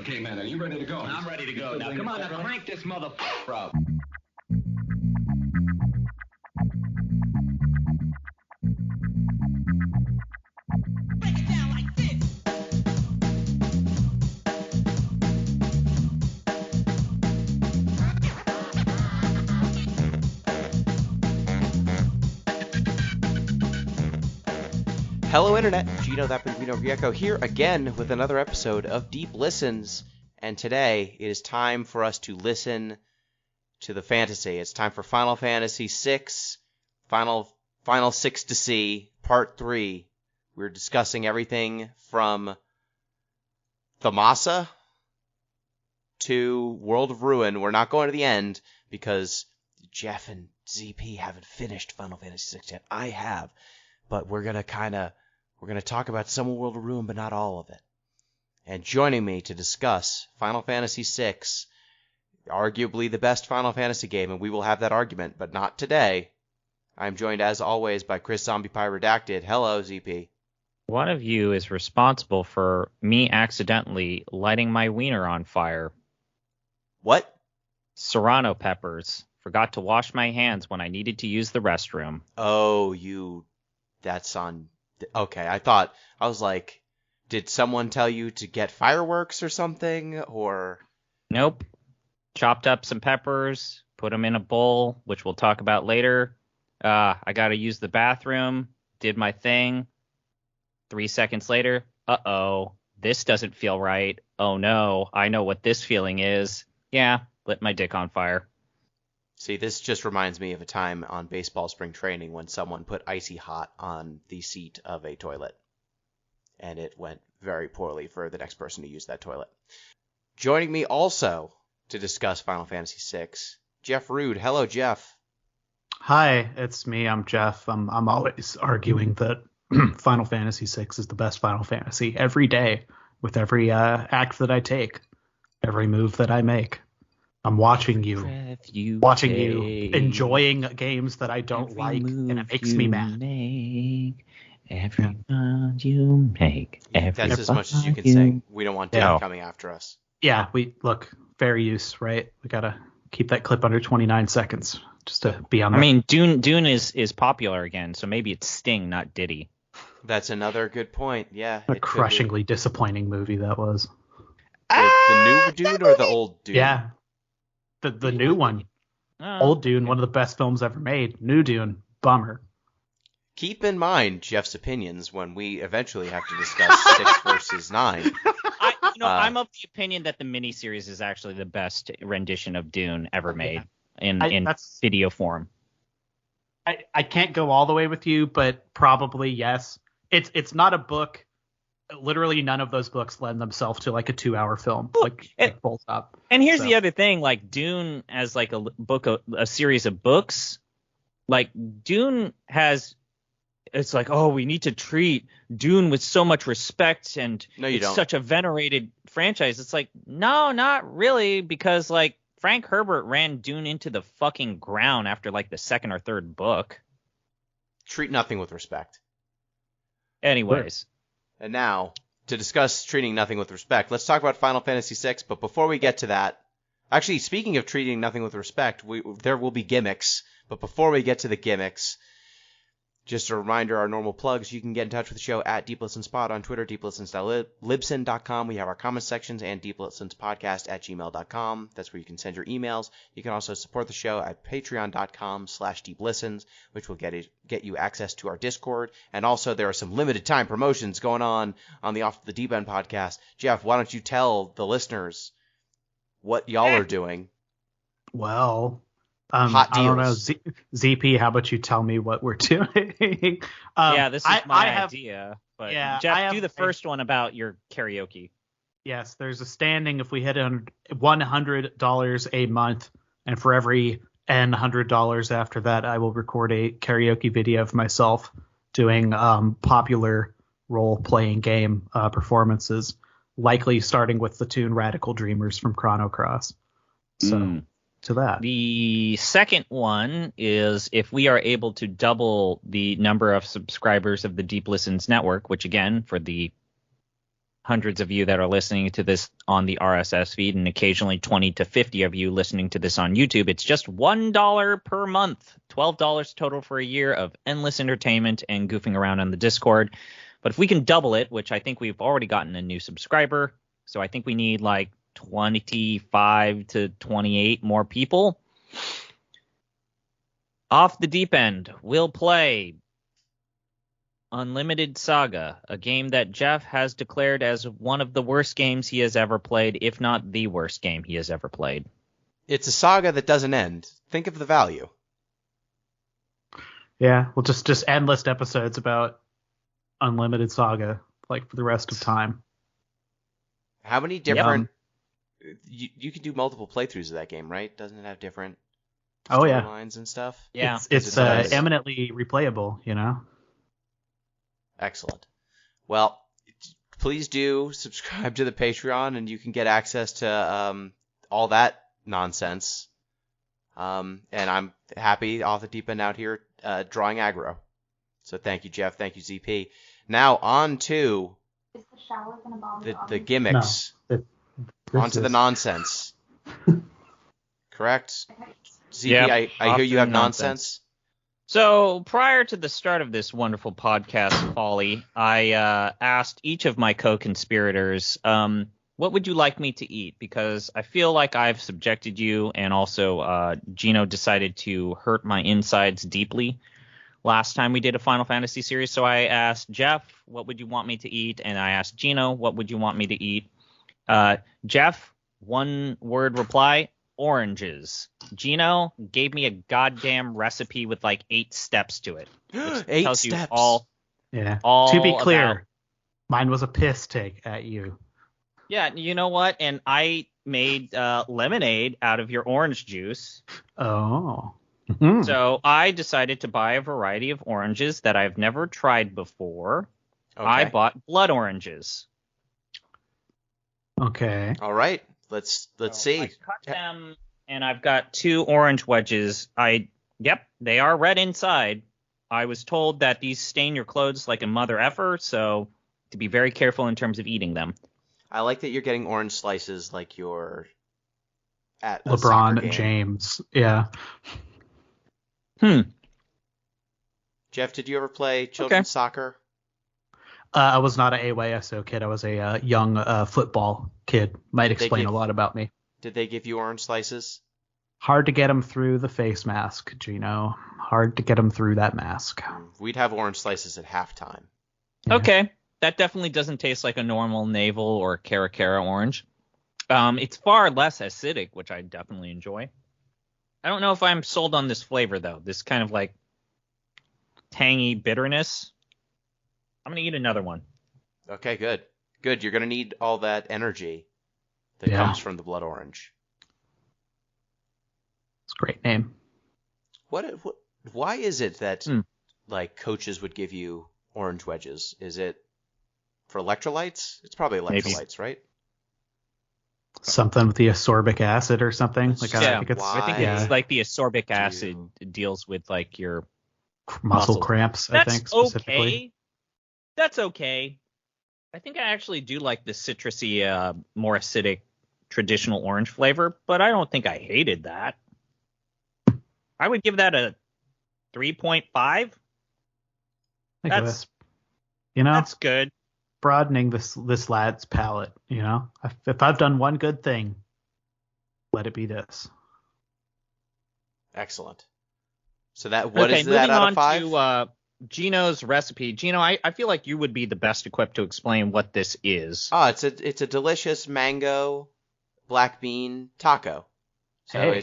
Okay, man, are you ready to go? I'm ready to go. Now, come on, now crank this motherfucker up. Break it down like this. Hello, Internet. Gino, that Gino Vieco here again with another episode of Deep Listens. And today it is time for us to listen to the fantasy. It's time for Final Fantasy VI, Final Six-tasy, Part 3. We're discussing everything from Thamasa to World of Ruin. We're not going to the end because Jeff and ZP haven't finished Final Fantasy VI yet. I have. But we're going to talk about some of World of Ruin, but not all of it. And joining me to discuss Final Fantasy VI, arguably the best Final Fantasy game, and we will have that argument, but not today. I'm joined, as always, by Chris ZombiePie Redacted. Hello, ZP. One of you is responsible for me accidentally lighting my wiener on fire. What? Serrano peppers. Forgot to wash my hands when I needed to use the restroom. Oh, that's on... Okay, I was like, did someone tell you to get fireworks or something, or... Nope. Chopped up some peppers, put them in a bowl, which we'll talk about later. I gotta use the bathroom, did my thing. 3 seconds later, uh-oh, this doesn't feel right. Oh no, I know what this feeling is. Yeah, lit my dick on fire. See, this just reminds me of a time on baseball spring training when someone put icy hot on the seat of a toilet. And it went very poorly for the next person to use that toilet. Joining me also to discuss Final Fantasy VI, Jeff Rude. Hello, Jeff. Hi, it's me. I'm Jeff. I'm always arguing that Final Fantasy VI is the best Final Fantasy every day with every act that I take, every move that I make. I'm watching you enjoying games that I don't like, and it makes me mad. Every round you make. That's as much as you can say. We don't want Dan coming after us. Yeah, fair use, right? We gotta keep that clip under 29 seconds just to be on. I mean, Dune is popular again, so maybe it's Sting, not Diddy. That's another good point. Yeah, a crushingly disappointing movie that was. The new Dune or the old Dune? Yeah. The new one. Old Dune, one of the best films ever made. New Dune, bummer. Keep in mind Jeff's opinions when we eventually have to discuss 6 versus 9. I'm of the opinion that the miniseries is actually the best rendition of Dune ever made in video form. I can't go all the way with you, but probably yes. It's not a book. Literally none of those books lend themselves to like a 2-hour film, full stop. And here's the other thing, like Dune as like a series of books, like Dune has, it's like, oh, we need to treat Dune with so much respect, and it's such a venerated franchise. It's like, no, not really, because like Frank Herbert ran Dune into the fucking ground after like the second or third book. Treat nothing with respect. Anyways. And now, to discuss treating nothing with respect, let's talk about Final Fantasy VI. But before we get to that, actually, speaking of treating nothing with respect, there will be gimmicks. But before we get to the gimmicks, just a reminder, our normal plugs, you can get in touch with the show at DeepListenSpot on Twitter, deeplistens.libsyn.com. We have our comment sections, and deeplistenspodcast@gmail.com. That's where you can send your emails. You can also support the show at patreon.com/deeplistens, which will get you access to our Discord. And also, there are some limited time promotions going on the Off the Deep End podcast. Jeff, why don't you tell the listeners what y'all are doing? Well... hot deals. I don't know. ZP, how about you tell me what we're doing? This is my idea. But Jeff, do the first one about your karaoke. Yes, there's a standing if we hit $100 a month, and for every $100 after that, I will record a karaoke video of myself doing popular role-playing game performances, likely starting with the tune Radical Dreamers from Chrono Cross. So... to that. The second one is if we are able to double the number of subscribers of the Deep Listens network, which again, for the hundreds of you that are listening to this on the RSS feed, and occasionally 20 to 50 of you listening to this on YouTube, it's just $1 per month, $12 total for a year of endless entertainment and goofing around on the Discord. But if we can double it, which I think we've already gotten a new subscriber, so I think we need like 25 to 28 more people. Off the Deep End, we'll play Unlimited Saga, a game that Jeff has declared as one of the worst games he has ever played, if not the worst game he has ever played. It's a saga that doesn't end. Think of the value. Yeah, well, just endless episodes about Unlimited Saga, like for the rest of time. How many different... You can do multiple playthroughs of that game, right? Doesn't it have different storylines and stuff? Yeah. It's eminently replayable, you know? Excellent. Well, please do subscribe to the Patreon, and you can get access to all that nonsense. And I'm happy off the deep end out here drawing aggro. So thank you, Jeff. Thank you, ZP. Now on to the gimmicks. No, on to the nonsense. Correct? ZP, Yep, I hear you have nonsense. nonsense. So prior to the start of this wonderful podcast, Folly, I asked each of my co-conspirators, what would you like me to eat? Because I feel like I've subjected you, and also Gino decided to hurt my insides deeply last time we did a Final Fantasy series. So I asked Jeff, what would you want me to eat? And I asked Gino, what would you want me to eat? Jeff, one word reply, oranges. Gino gave me a goddamn recipe with like 8 steps to it. 8 tells steps. You Yeah. all To be clear, about- mine was a piss take at you. Yeah, you know what? And I made lemonade out of your orange juice. Oh. So I decided to buy a variety of oranges that I've never tried before. Okay. I bought blood oranges. Okay. All right. Let's see. I cut them, and I've got 2 orange wedges. Yep, they are red inside. I was told that these stain your clothes like a mother effer, so to be very careful in terms of eating them. I like that you're getting orange slices like you're at a soccer LeBron game. James. Yeah. Jeff, did you ever play children's soccer? I was not an AYSO kid. I was a young football kid. Might explain a lot about me. Did they give you orange slices? Hard to get him through the face mask, Gino. Hard to get him through that mask. We'd have orange slices at halftime. Yeah. Okay, that definitely doesn't taste like a normal navel or Cara orange. It's far less acidic, which I definitely enjoy. I don't know if I'm sold on this flavor, though. This kind of like tangy bitterness. I'm going to eat another one. Okay, good. Good. You're going to need all that energy that comes from the blood orange. It's a great name. Why is it that like coaches would give you orange wedges? Is it for electrolytes? It's probably electrolytes, right? Something with the ascorbic acid or something. Like Yeah, I think it's I think it's like the ascorbic acid deals with like your muscle cramps. I think specifically. Okay. That's okay. I think I actually do like the citrusy, more acidic, traditional orange flavor, but I don't think I hated that. I would give that a 3.5. That's that's good. Broadening this lad's palate. You know, if I've done one good thing, let it be this. Excellent. So what is that out of 5? Moving on to Gino's recipe. Gino, I feel like you would be the best equipped to explain what this is. Oh, it's a delicious mango black bean taco. So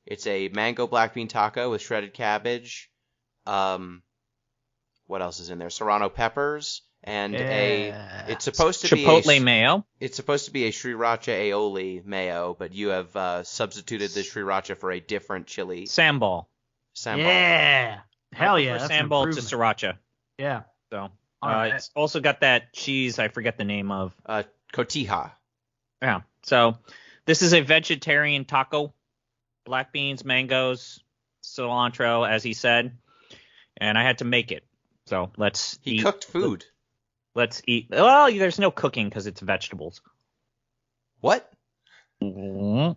it's a mango black bean taco with shredded cabbage. What else is in there? Serrano peppers and it's supposed to be Chipotle mayo. It's supposed to be a sriracha aioli mayo, but you have substituted the sriracha for a different chili. Sambal. Yeah. Hell yeah. From sambal to sriracha. Yeah. So Right. it's also got that cheese I forget the name of. Cotija. Yeah. So this is a vegetarian taco. Black beans, mangoes, cilantro, as he said. And I had to make it. So let's He cooked food. Let's eat. Well, there's no cooking because it's vegetables. What? Mm.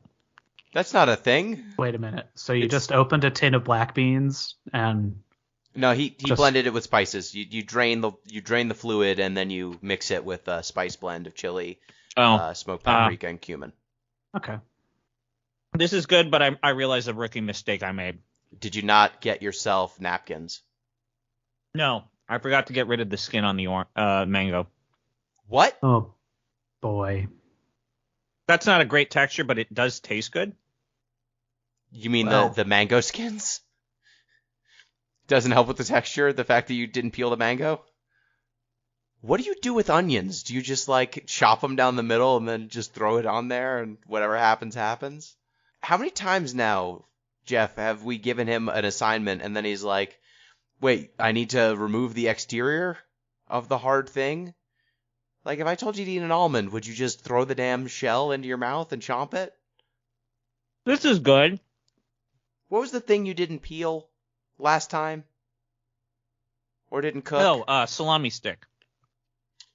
That's not a thing. Wait a minute. So you just opened a tin of black beans and No, he Just- blended it with spices. You drain the fluid and then you mix it with a spice blend of chili, smoked paprika, and cumin. okay. This is good, but I realized a rookie mistake I made. Did you not get yourself napkins? No, I forgot to get rid of the skin on the mango. What? Oh boy. That's not a great texture, but it does taste good. You mean Well- the mango skins? Doesn't help with the texture, the fact that you didn't peel the mango? What do you do with onions? Do you just like chop them down the middle and then just throw it on there and whatever happens, happens? How many times now, Jeff, have we given him an assignment and then he's like, wait, I need to remove the exterior of the hard thing? Like, if I told you to eat an almond, would you just throw the damn shell into your mouth and chomp it? This is good. What was the thing you didn't peel last time? Or didn't cook? No, salami stick.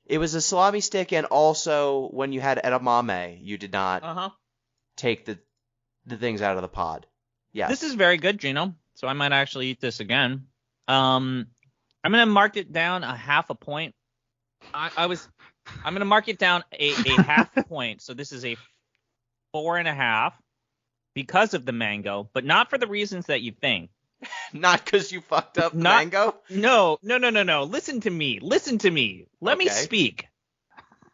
It was a salami stick, and also when you had edamame, you did not take the things out of the pod. Yeah. This is very good, Gino. So I might actually eat this again. I'm gonna mark it down a half a point. I'm gonna mark it down a half point. So this is a 4.5 because of the mango, but not for the reasons that you think. Not because you fucked up the mango? No. Listen to me. Let me Okay. speak.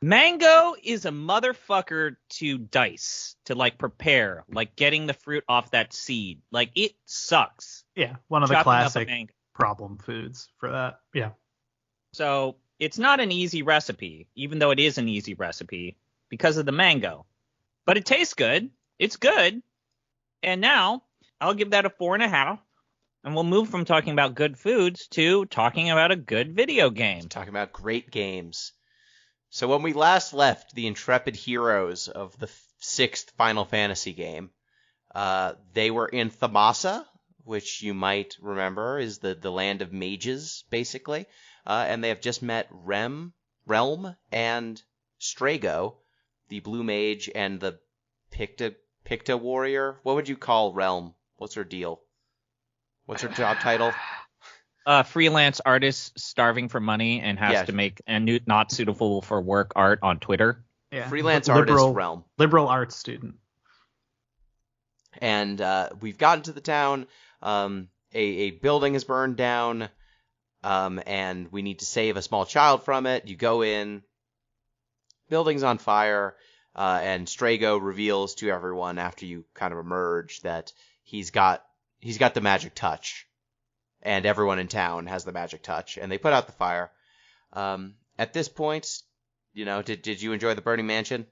Mango is a motherfucker to dice, to like prepare, like getting the fruit off that seed. Like it sucks. Yeah, one of the chopping up a classic mango. problem foods for that. Yeah. So it's not an easy recipe, even though it is an easy recipe because of the mango. But it tastes good. It's good. And now I'll give that a 4.5. And we'll move from talking about good foods to talking about a good video game. Talking about great games. So when we last left the intrepid heroes of the sixth Final Fantasy game, they were in Thamasa, which you might remember is the land of mages, basically. And they have just met Realm and Strago, the blue mage and the Picta warrior. What would you call Realm? What's her deal? What's her job title? Freelance artist starving for money and has to make not suitable for work art on Twitter. Yeah. Freelance Liberal- artist Realm. Liberal arts student. And we've gotten to the town. A building is burned down, and we need to save a small child from it. You go in. Building's on fire, and Strago reveals to everyone after you kind of emerge that he's got the magic touch, and everyone in town has the magic touch, and they put out the fire. At this point, did you enjoy the burning mansion?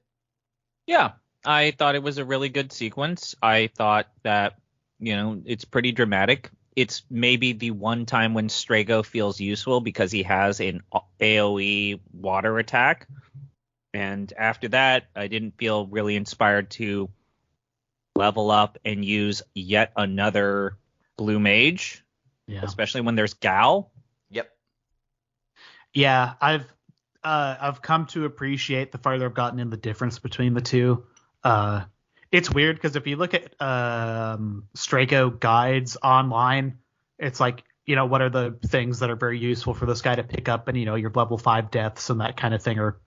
Yeah, I thought it was a really good sequence. I thought that, it's pretty dramatic. It's maybe the one time when Strago feels useful because he has an AoE water attack. And after that, I didn't feel really inspired to level up and use yet another blue mage, especially when there's Gal. Yep. Yeah, I've come to appreciate the farther I've gotten in the difference between the two. It's weird because if you look at Strago guides online, it's like, what are the things that are very useful for this guy to pick up, and your level 5 deaths and that kind of thing are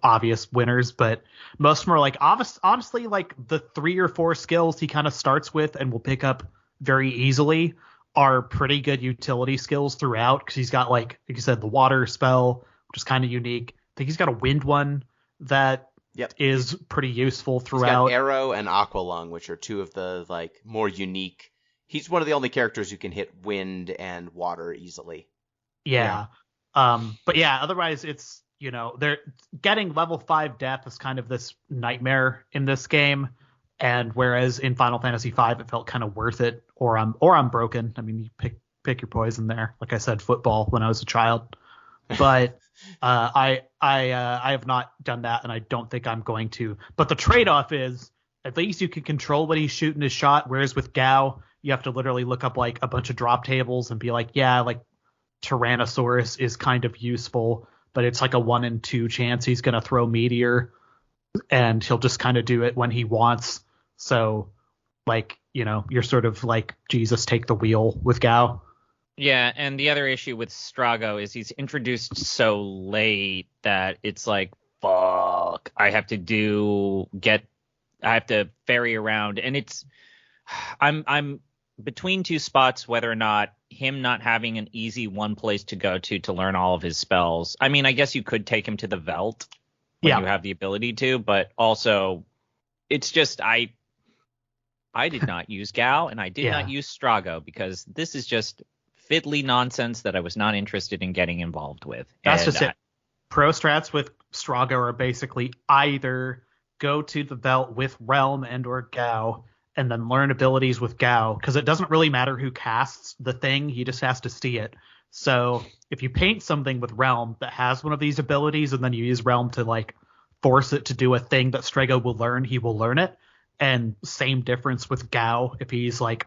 obvious winners, but most of them are like honestly like the 3 or 4 skills he kind of starts with and will pick up very easily are pretty good utility skills throughout, because he's got, like you said, the water spell, which is kind of unique. I think he's got a wind one that is pretty useful throughout. He's got Arrow and Aqualung, which are two of the like more unique. He's one of the only characters who can hit wind and water easily. Yeah. But yeah, otherwise it's, they're getting level 5 death is kind of this nightmare in this game. And whereas in Final Fantasy V, it felt kind of worth it, or I'm broken. I mean, you pick your poison there. Like I said, football when I was a child, but I have not done that, and I don't think I'm going to. But the trade-off is at least you can control what he's shooting his shot. Whereas with Gao, you have to literally look up like a bunch of drop tables and be like, yeah, like Tyrannosaurus is kind of useful but it's like a 1 in 2 chance he's going to throw Meteor, and he'll just kind of do it when he wants. So, like, you're sort of like Jesus take the wheel with Gao. Yeah, and the other issue with Strago is he's introduced so late that it's like, fuck, I have to ferry around, and I'm between two spots whether or not him not having an easy one place to go to learn all of his spells. I mean, I guess you could take him to the Veld when you have the ability to, but also it's just I did not use Gao and I did not use Strago because this is just fiddly nonsense that I was not interested in getting involved with. That's just it. Pro strats with Strago are basically either go to the Veld with Realm and or Gao and then learn abilities with Gao, because it doesn't really matter who casts the thing, he just has to see it. So if you paint something with Realm that has one of these abilities and then you use Realm to like force it to do a thing that Strago will learn, he will learn it. And same difference with Gao. If he's like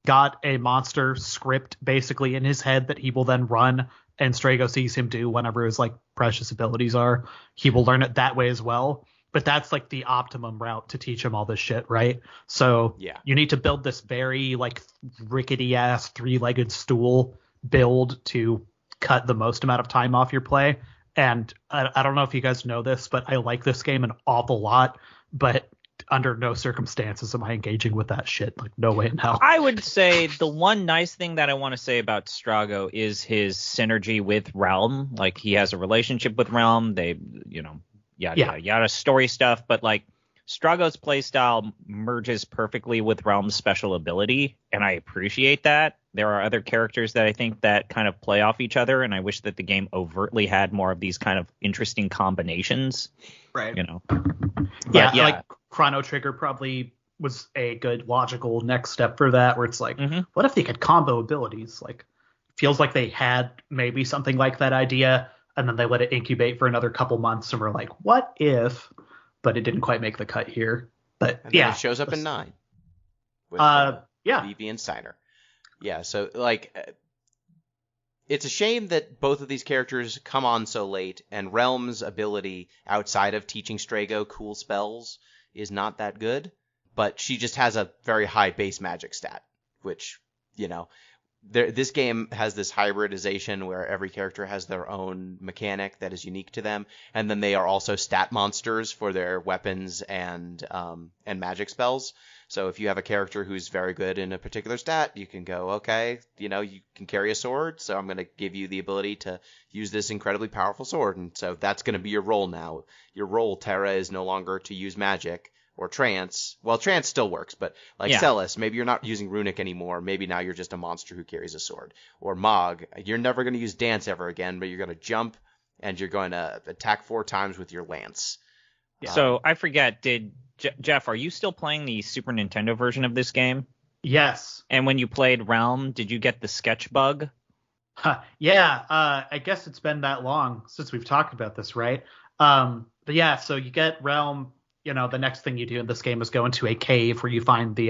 got a monster script basically in his head that he will then run and Strago sees him do whenever his like precious abilities are, he will learn it that way as well. But that's like the optimum route to teach him all this shit, right? So you need to build this very like rickety ass 3-legged stool build to cut the most amount of time off your play. And I don't know if you guys know this, but I like this game an awful lot, but under no circumstances am I engaging with that shit. Like, no way in hell. I would say the one nice thing that I want to say about Strago is his synergy with Realm. Like, he has a relationship with Realm. They, yada story stuff. But, like, Strago's playstyle merges perfectly with Realm's special ability, and I appreciate that. There are other characters that I think that kind of play off each other, and I wish that the game overtly had more of these kind of interesting combinations. Right. But, like Chrono Trigger probably was a good logical next step for that, where it's like, what if they could combo abilities? Like, feels like they had maybe something like that idea, and then they let it incubate for another couple months, and we're like, what if? But it didn't quite make the cut here. But and then it shows up in 9. With, Vivi and Steiner. Yeah, so like, it's a shame that both of these characters come on so late, and Realm's ability outside of teaching Strago cool spells is not that good, but she just has a very high base magic stat, which, this game has this hybridization where every character has their own mechanic that is unique to them, and then they are also stat monsters for their weapons and magic spells. So if you have a character who's very good in a particular stat, you can go, okay, you can carry a sword, so I'm going to give you the ability to use this incredibly powerful sword, and so that's going to be your role now. Your role, Terra, is no longer to use magic or trance. Well, trance still works, but like Celis, maybe you're not using runic anymore. Maybe now you're just a monster who carries a sword. Or Mog, you're never going to use dance ever again, but you're going to jump and you're going to attack 4 times with your lance. So I forget, Jeff, are you still playing the Super Nintendo version of this game? Yes. And when you played Realm, did you get the sketch bug? I guess it's been that long since we've talked about this, right? But yeah, so you get Realm. The next thing you do in this game is go into a cave where you find the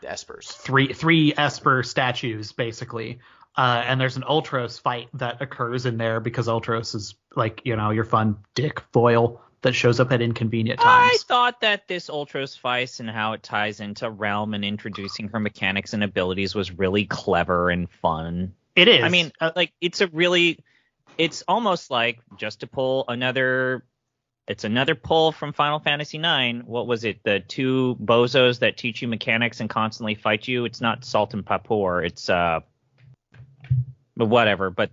Espers. Three Esper statues, basically. And there's an Ultros fight that occurs in there because Ultros is like, your fun dick foil that shows up at inconvenient times. I thought that this Ultros fight and how it ties into Realm and introducing her mechanics and abilities was really clever and fun. It is. I mean, it's almost like, just to pull another pull from Final Fantasy IX. What was it? The 2 bozos that teach you mechanics and constantly fight you. It's not Salt and Papour. It's whatever. But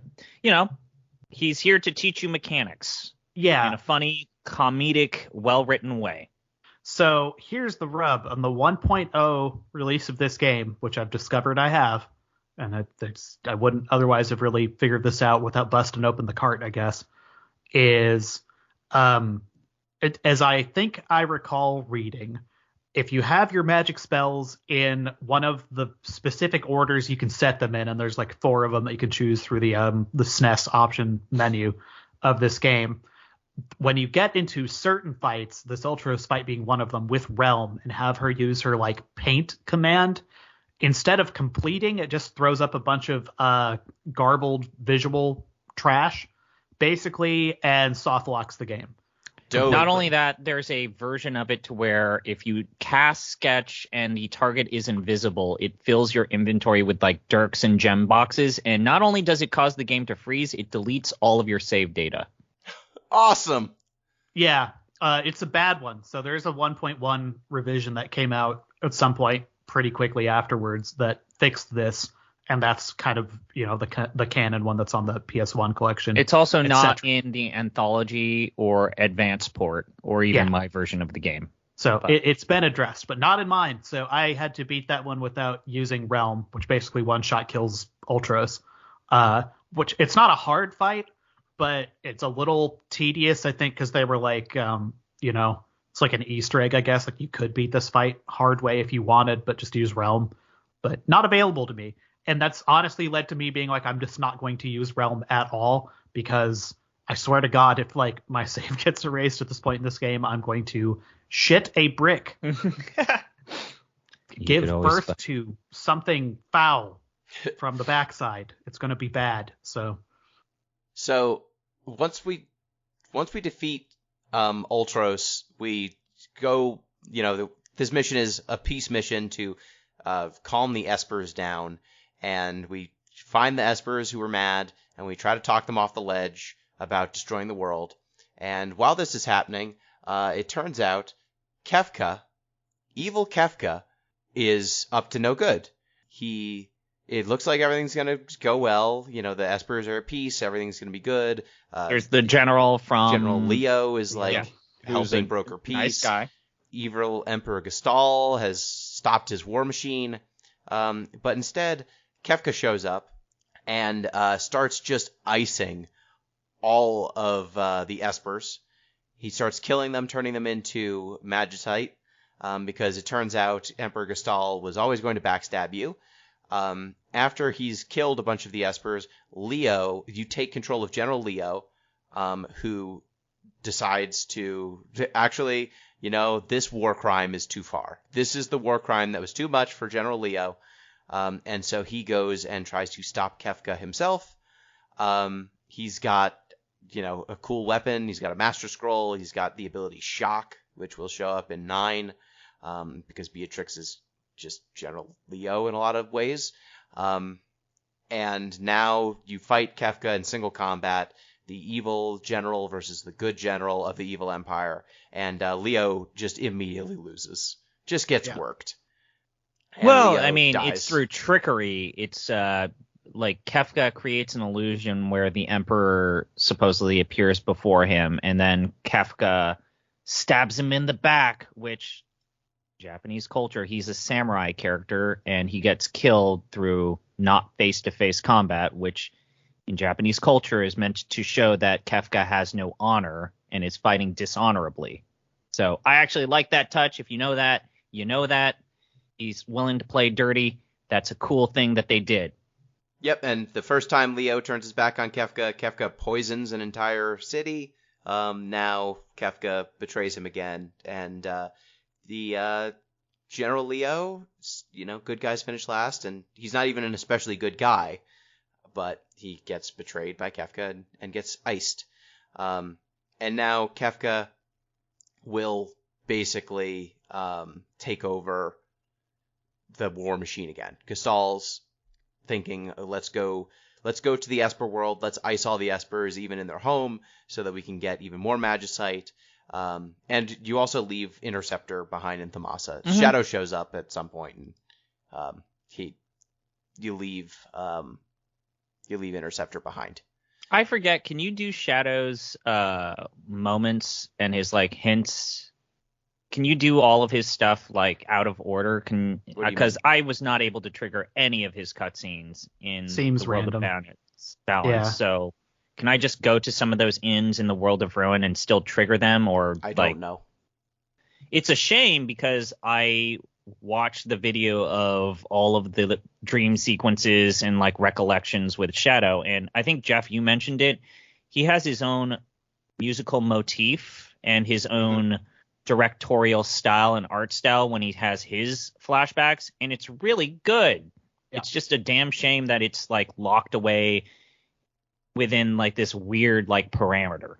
he's here to teach you mechanics. Yeah. In a funny, comedic, well-written way. So here's the rub on the 1.0 release of this game, which I've discovered I have, and I wouldn't otherwise have really figured this out without busting open the cart, I guess, is as I think I recall reading, if you have your magic spells in one of the specific orders you can set them in, and there's like 4 of them that you can choose through the SNES option menu of this game, when you get into certain fights, this Ultros fight being one of them, with Realm, and have her use her like paint command, instead of completing, it just throws up a bunch of garbled visual trash. basically, and soft locks the game. Dope. Not only that, there's a version of it to where if you cast Sketch and the target is invisible, it fills your inventory with like dirks and gem boxes. And not only does it cause the game to freeze, it deletes all of your save data. Awesome. Yeah, it's a bad one. So there's a 1.1 revision that came out at some point pretty quickly afterwards that fixed this. And that's kind of, the canon one that's on the PS1 collection. It's also not in the anthology or advanced port or even my version of the game. So it's been addressed, but not in mine. So I had to beat that one without using Realm, which basically one-shot kills Ultros. Which it's not a hard fight, but it's a little tedious, I think, because they were like, it's like an Easter egg, I guess. Like you could beat this fight hard way if you wanted, but just use Realm. But not available to me. And that's honestly led to me being like, I'm just not going to use Realm at all, because I swear to God, if like my save gets erased at this point in this game, I'm going to shit a brick. Give birth to something foul from the backside. It's going to be bad. So once we defeat Ultros, we go, this mission is a peace mission to calm the Espers down. And we find the Espers who were mad, and we try to talk them off the ledge about destroying the world. And while this is happening, it turns out evil Kefka, is up to no good. It looks like everything's going to go well. The Espers are at peace. Everything's going to be good. There's the general from... General Leo is helping broker peace. Nice guy. Evil Emperor Gestal has stopped his war machine. But instead, Kefka shows up and starts just icing all of the Espers. He starts killing them, turning them into Magitite, because it turns out Emperor Gestal was always going to backstab you. After he's killed a bunch of the Espers, you take control of General Leo, who decides to actually, this war crime is too far. This is the war crime that was too much for General Leo. And so he goes and tries to stop Kefka himself. He's got, a cool weapon. He's got a Master Scroll. He's got the ability Shock, which will show up in 9, because Beatrix is just General Leo in a lot of ways. And now you fight Kefka in single combat, the evil general versus the good general of the evil empire. And Leo just immediately loses. Just gets worked. Well, Leo dies. It's through trickery. It's like Kefka creates an illusion where the Emperor supposedly appears before him, and then Kefka stabs him in the back, which Japanese culture, he's a samurai character, and he gets killed through not face-to-face combat, which in Japanese culture is meant to show that Kefka has no honor and is fighting dishonorably. So I actually like that touch. If you know that, you know that. He's willing to play dirty. That's a cool thing that they did. Yep, and the first time Leo turns his back on Kefka, Kefka poisons an entire city. Now Kefka betrays him again, and the General Leo, good guys finish last, and he's not even an especially good guy, but he gets betrayed by Kefka and gets iced. And now Kefka will basically take over the war machine again. Gestal's thinking, let's go to the Esper world. Let's ice all the Espers even in their home so that we can get even more Magicite. And you also leave Interceptor behind in Thamasa. Mm-hmm. Shadow shows up at some point, and you leave Interceptor behind. I forget. Can you do Shadow's moments and his hints? Can you do all of his stuff out of order? Because I was not able to trigger any of his cutscenes in Seems the World random. of Balance. Yeah. So can I just go to some of those inns in the World of Ruin and still trigger them? Or I don't know. It's a shame because I watched the video of all of the dream sequences and recollections with Shadow, and I think Jeff, you mentioned it. He has his own musical motif and his own directorial style and art style when he has his flashbacks, and it's really good. Yeah. It's just a damn shame that it's locked away within like this weird like parameter.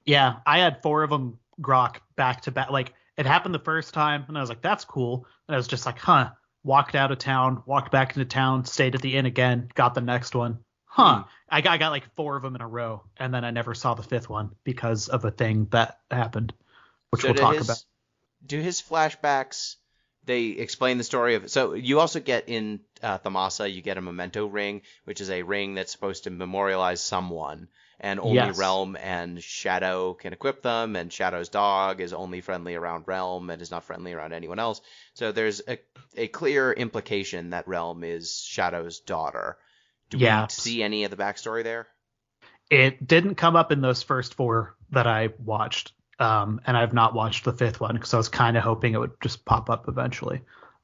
Yeah, I had 4 of them grok back to back. Like, it happened the first time, and I was like, that's cool. And I was just like, huh. Walked out of town, walked back into town, stayed at the inn again, got the next one. Huh. I got like 4 of them in a row, and then I never saw the 5th one because of a thing that happened, which we'll talk about. Do his flashbacks, they explain the story of it. So you also get in Thamasa, you get a memento ring, which is a ring that's supposed to memorialize someone. And only Realm and Shadow can equip them, and Shadow's dog is only friendly around Realm and is not friendly around anyone else. So there's a clear implication that Realm is Shadow's daughter. Do we see any of the backstory there? It didn't come up in those first 4 that I watched, and I've not watched the 5th one because I was kind of hoping it would just pop up eventually,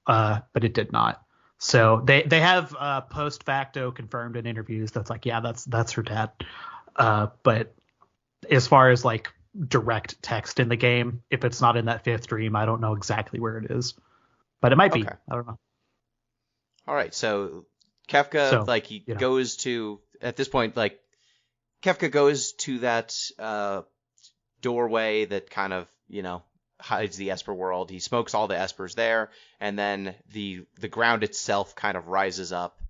but it did not. So they have post facto confirmed in interviews that's like, yeah, that's her dad. But as far as like direct text in the game, if it's not in that 5th dream, I don't know exactly where it is, but it might be. I don't know. All right. So Kefka, goes to, at this point, like Kefka goes to that, doorway that kind of, hides the Esper world. He smokes all the Espers there. And then the ground itself kind of rises up,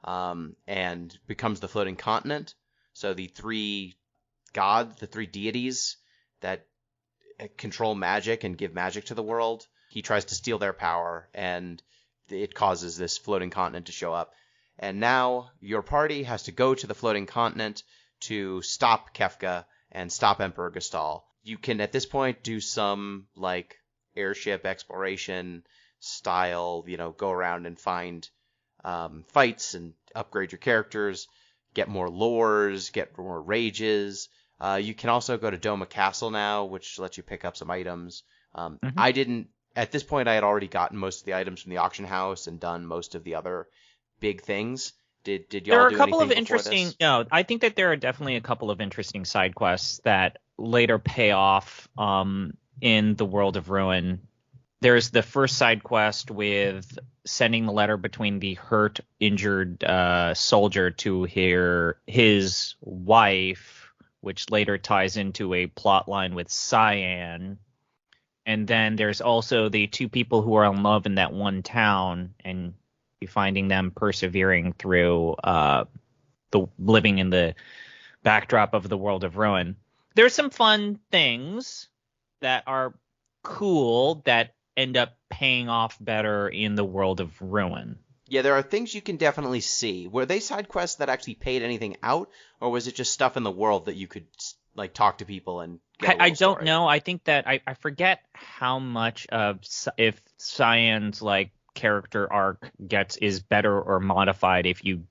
and becomes the floating continent. So the 3 gods, the 3 deities that control magic and give magic to the world, he tries to steal their power, and it causes this floating continent to show up. And now your party has to go to the floating continent to stop Kefka and stop Emperor Gestal. You can, at this point, do some, like, airship exploration style, go around and find fights and upgrade your characters. Get more lores, get more rages. You can also go to Doma Castle now, which lets you pick up some items. I didn't, at this point, I had already gotten most of the items from the auction house and done most of the other big things. Did y'all do anything before this? There are a couple of interesting, I think that there are definitely a couple of interesting side quests that later pay off in the World of Ruin. There's the first side quest with sending the letter between the hurt, injured soldier to his wife, which later ties into a plot line with Cyan. And then there's also the 2 people who are in love in that one town, and you finding them persevering through the living in the backdrop of the World of Ruin. There's some fun things that are cool that end up paying off better in the World of Ruin. Yeah, there are things you can definitely see. Were they side quests that actually paid anything out, or was it just stuff in the world that you could like talk to people and get I don't know. I think that I forget how much of if Cyan's like character arc is better or modified if you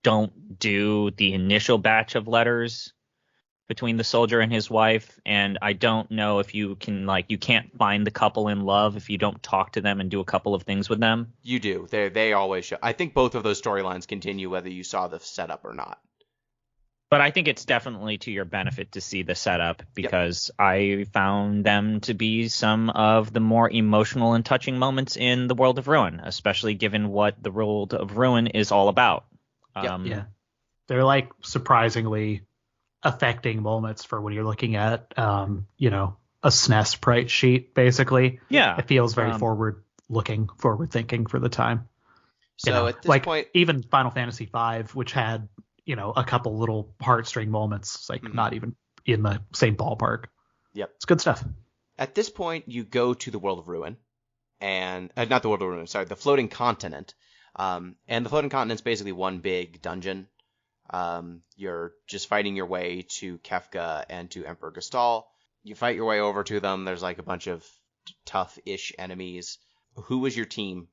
don't do the initial batch of letters between the soldier and his wife, and I don't know if you can, like, you can't find the couple in love if you don't talk to them and do a couple of things with them. You do. They always show. I think both of those storylines continue whether you saw the setup or not. But I think it's definitely to your benefit to see the setup, because I found them to be some of the more emotional and touching moments in the World of Ruin, especially given what the World of Ruin is all about. Yeah. They're like surprisingly affecting moments for when you're looking at, a SNES sprite sheet, basically. Yeah. It feels very forward thinking for the time. So at this point, even Final Fantasy V, which had, a couple little heartstring moments, like not even in the same ballpark. Yep. It's good stuff. At this point, you go to the World of Ruin, and not the World of Ruin, sorry, the floating continent. And the floating continent's basically one big dungeon. You're just fighting your way to Kefka and to Emperor Gestal. You fight your way over to them. There's like a bunch of tough-ish enemies. Who was your team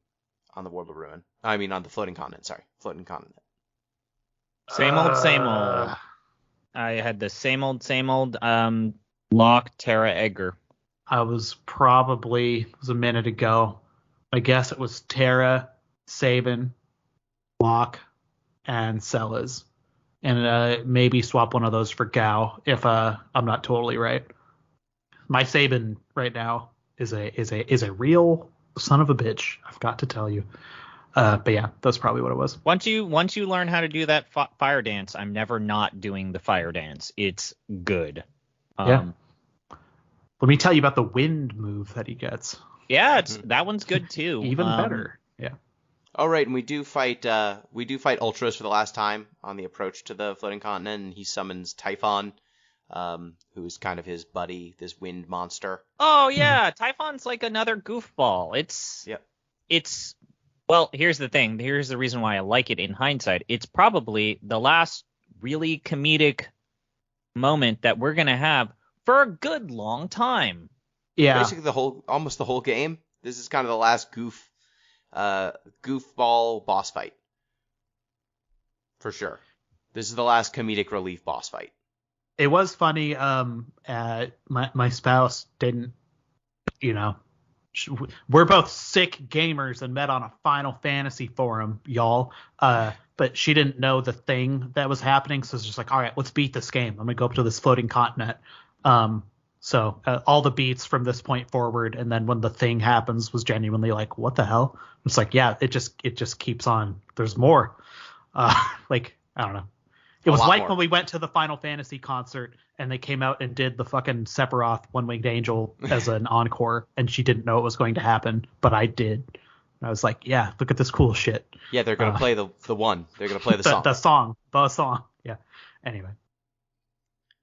on the World of Ruin? I mean, on the floating continent. Sorry, floating continent. Same old. I had the same old. Locke, Terra, Edgar. It was a minute ago. I guess it was Terra, Sabin, Locke, and Sellers. And maybe swap one of those for Gao if I'm not totally right. My Sabin right now is a real son of a bitch. I've got to tell you. But yeah, that's probably what it was. Once you learn how to do that fire dance, I'm never not doing the fire dance. It's good. Yeah. Let me tell you about the wind move that he gets. Yeah, that one's good too. Even better. Yeah. All right, and we do fight Ultros for the last time on the approach to the floating continent, and he summons Typhon, who's kind of his buddy, this wind monster. Oh yeah, Typhon's like another goofball. Well, here's the thing. Here's the reason why I like it in hindsight. It's probably the last really comedic moment that we're gonna have for a good long time. Yeah. Basically almost the whole game. This is kind of the last goofball boss fight. For sure. This is the last comedic relief boss fight. It was funny. My spouse didn't, we're both sick gamers and met on a Final Fantasy forum, y'all. But she didn't know the thing that was happening. So it's just like, all right, let's beat this game. I'm going to go up to this floating continent. So all the beats from this point forward, and then when the thing happens, was genuinely like, what the hell? It's like, yeah, it just keeps on. There's more. I don't know. It was like when we went to the Final Fantasy concert and they came out and did the fucking Sephiroth One-Winged Angel as an encore, and she didn't know it was going to happen, but I did. And I was like, yeah, look at this cool shit. Yeah, they're gonna play the one. They're gonna play the song. The song. Yeah. Anyway.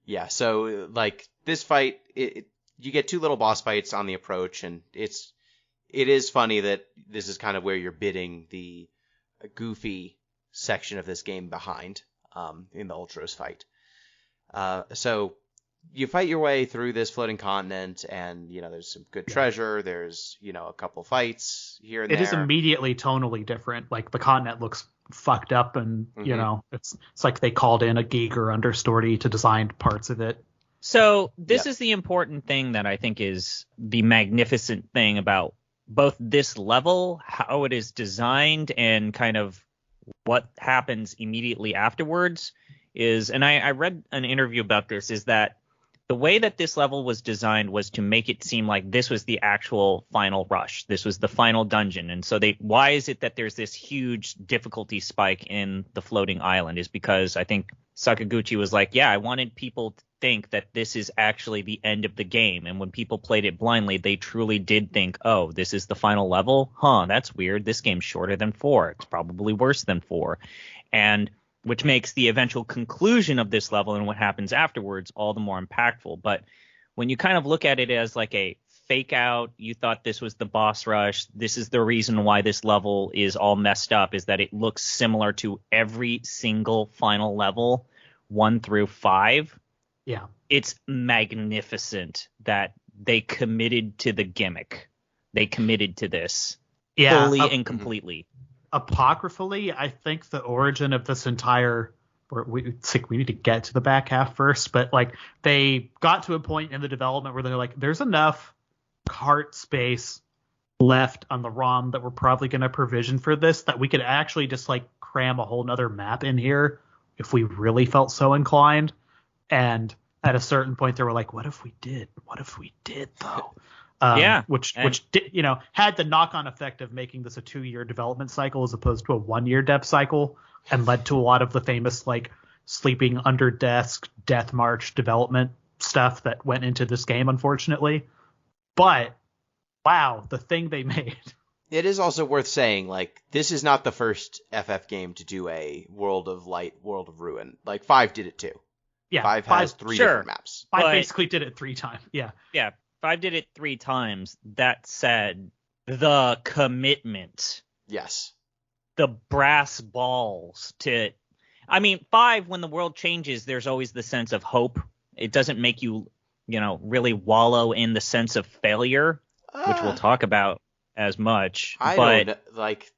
Yeah, so like this fight, you get two little boss fights on the approach, and it is funny that this is kind of where you're bidding the goofy section of this game behind in the Ultros fight. So you fight your way through this floating continent, and there's some good treasure. There's a couple fights here and there. It is immediately tonally different. Like the continent looks fucked up, and it's like they called in a Giger understory to design parts of it. So this is the important thing that I think is the magnificent thing about both this level, how it is designed, and kind of what happens immediately afterwards is, and I read an interview about this, is that the way that this level was designed was to make it seem like this was the actual final rush. This was the final dungeon. And so why is it that there's this huge difficulty spike in the floating island is because I think Sakaguchi was like, yeah, I wanted people to think that this is actually the end of the game. And when people played it blindly, they truly did think, oh, this is the final level? Huh, that's weird. This game's shorter than 4. It's probably worse than 4. And which makes the eventual conclusion of this level and what happens afterwards all the more impactful. But when you kind of look at it as like a fake out, you thought this was the boss rush, this is the reason why this level is all messed up, is that it looks similar to every single final level, 1 through 5. Yeah. It's magnificent that they committed to the gimmick. They committed to this fully and completely. Apocryphally, I think the origin of this entire we need to get to the back half first, but like they got to a point in the development where they're like, there's enough cart space left on the ROM that we're probably going to provision for this that we could actually just like cram a whole nother map in here if we really felt so inclined. And at a certain point they were like, what if we did though? Which did, had the knock-on effect of making this a 2-year development cycle as opposed to a 1-year dev cycle, and led to a lot of the famous like sleeping under desk death march development stuff that went into this game, unfortunately. But wow, the thing they made. It is also worth saying, like, this is not the first FF game to do a World of Light, World of Ruin. Like 5 did it too. Yeah, 5 has 3 different maps. 5 basically did it 3 times. Yeah. Yeah. 5 did it 3 times. That said, the commitment. Yes. The brass balls to... I mean, 5, when the world changes, there's always the sense of hope. It doesn't make you, really wallow in the sense of failure, which we'll talk about as much. Don't like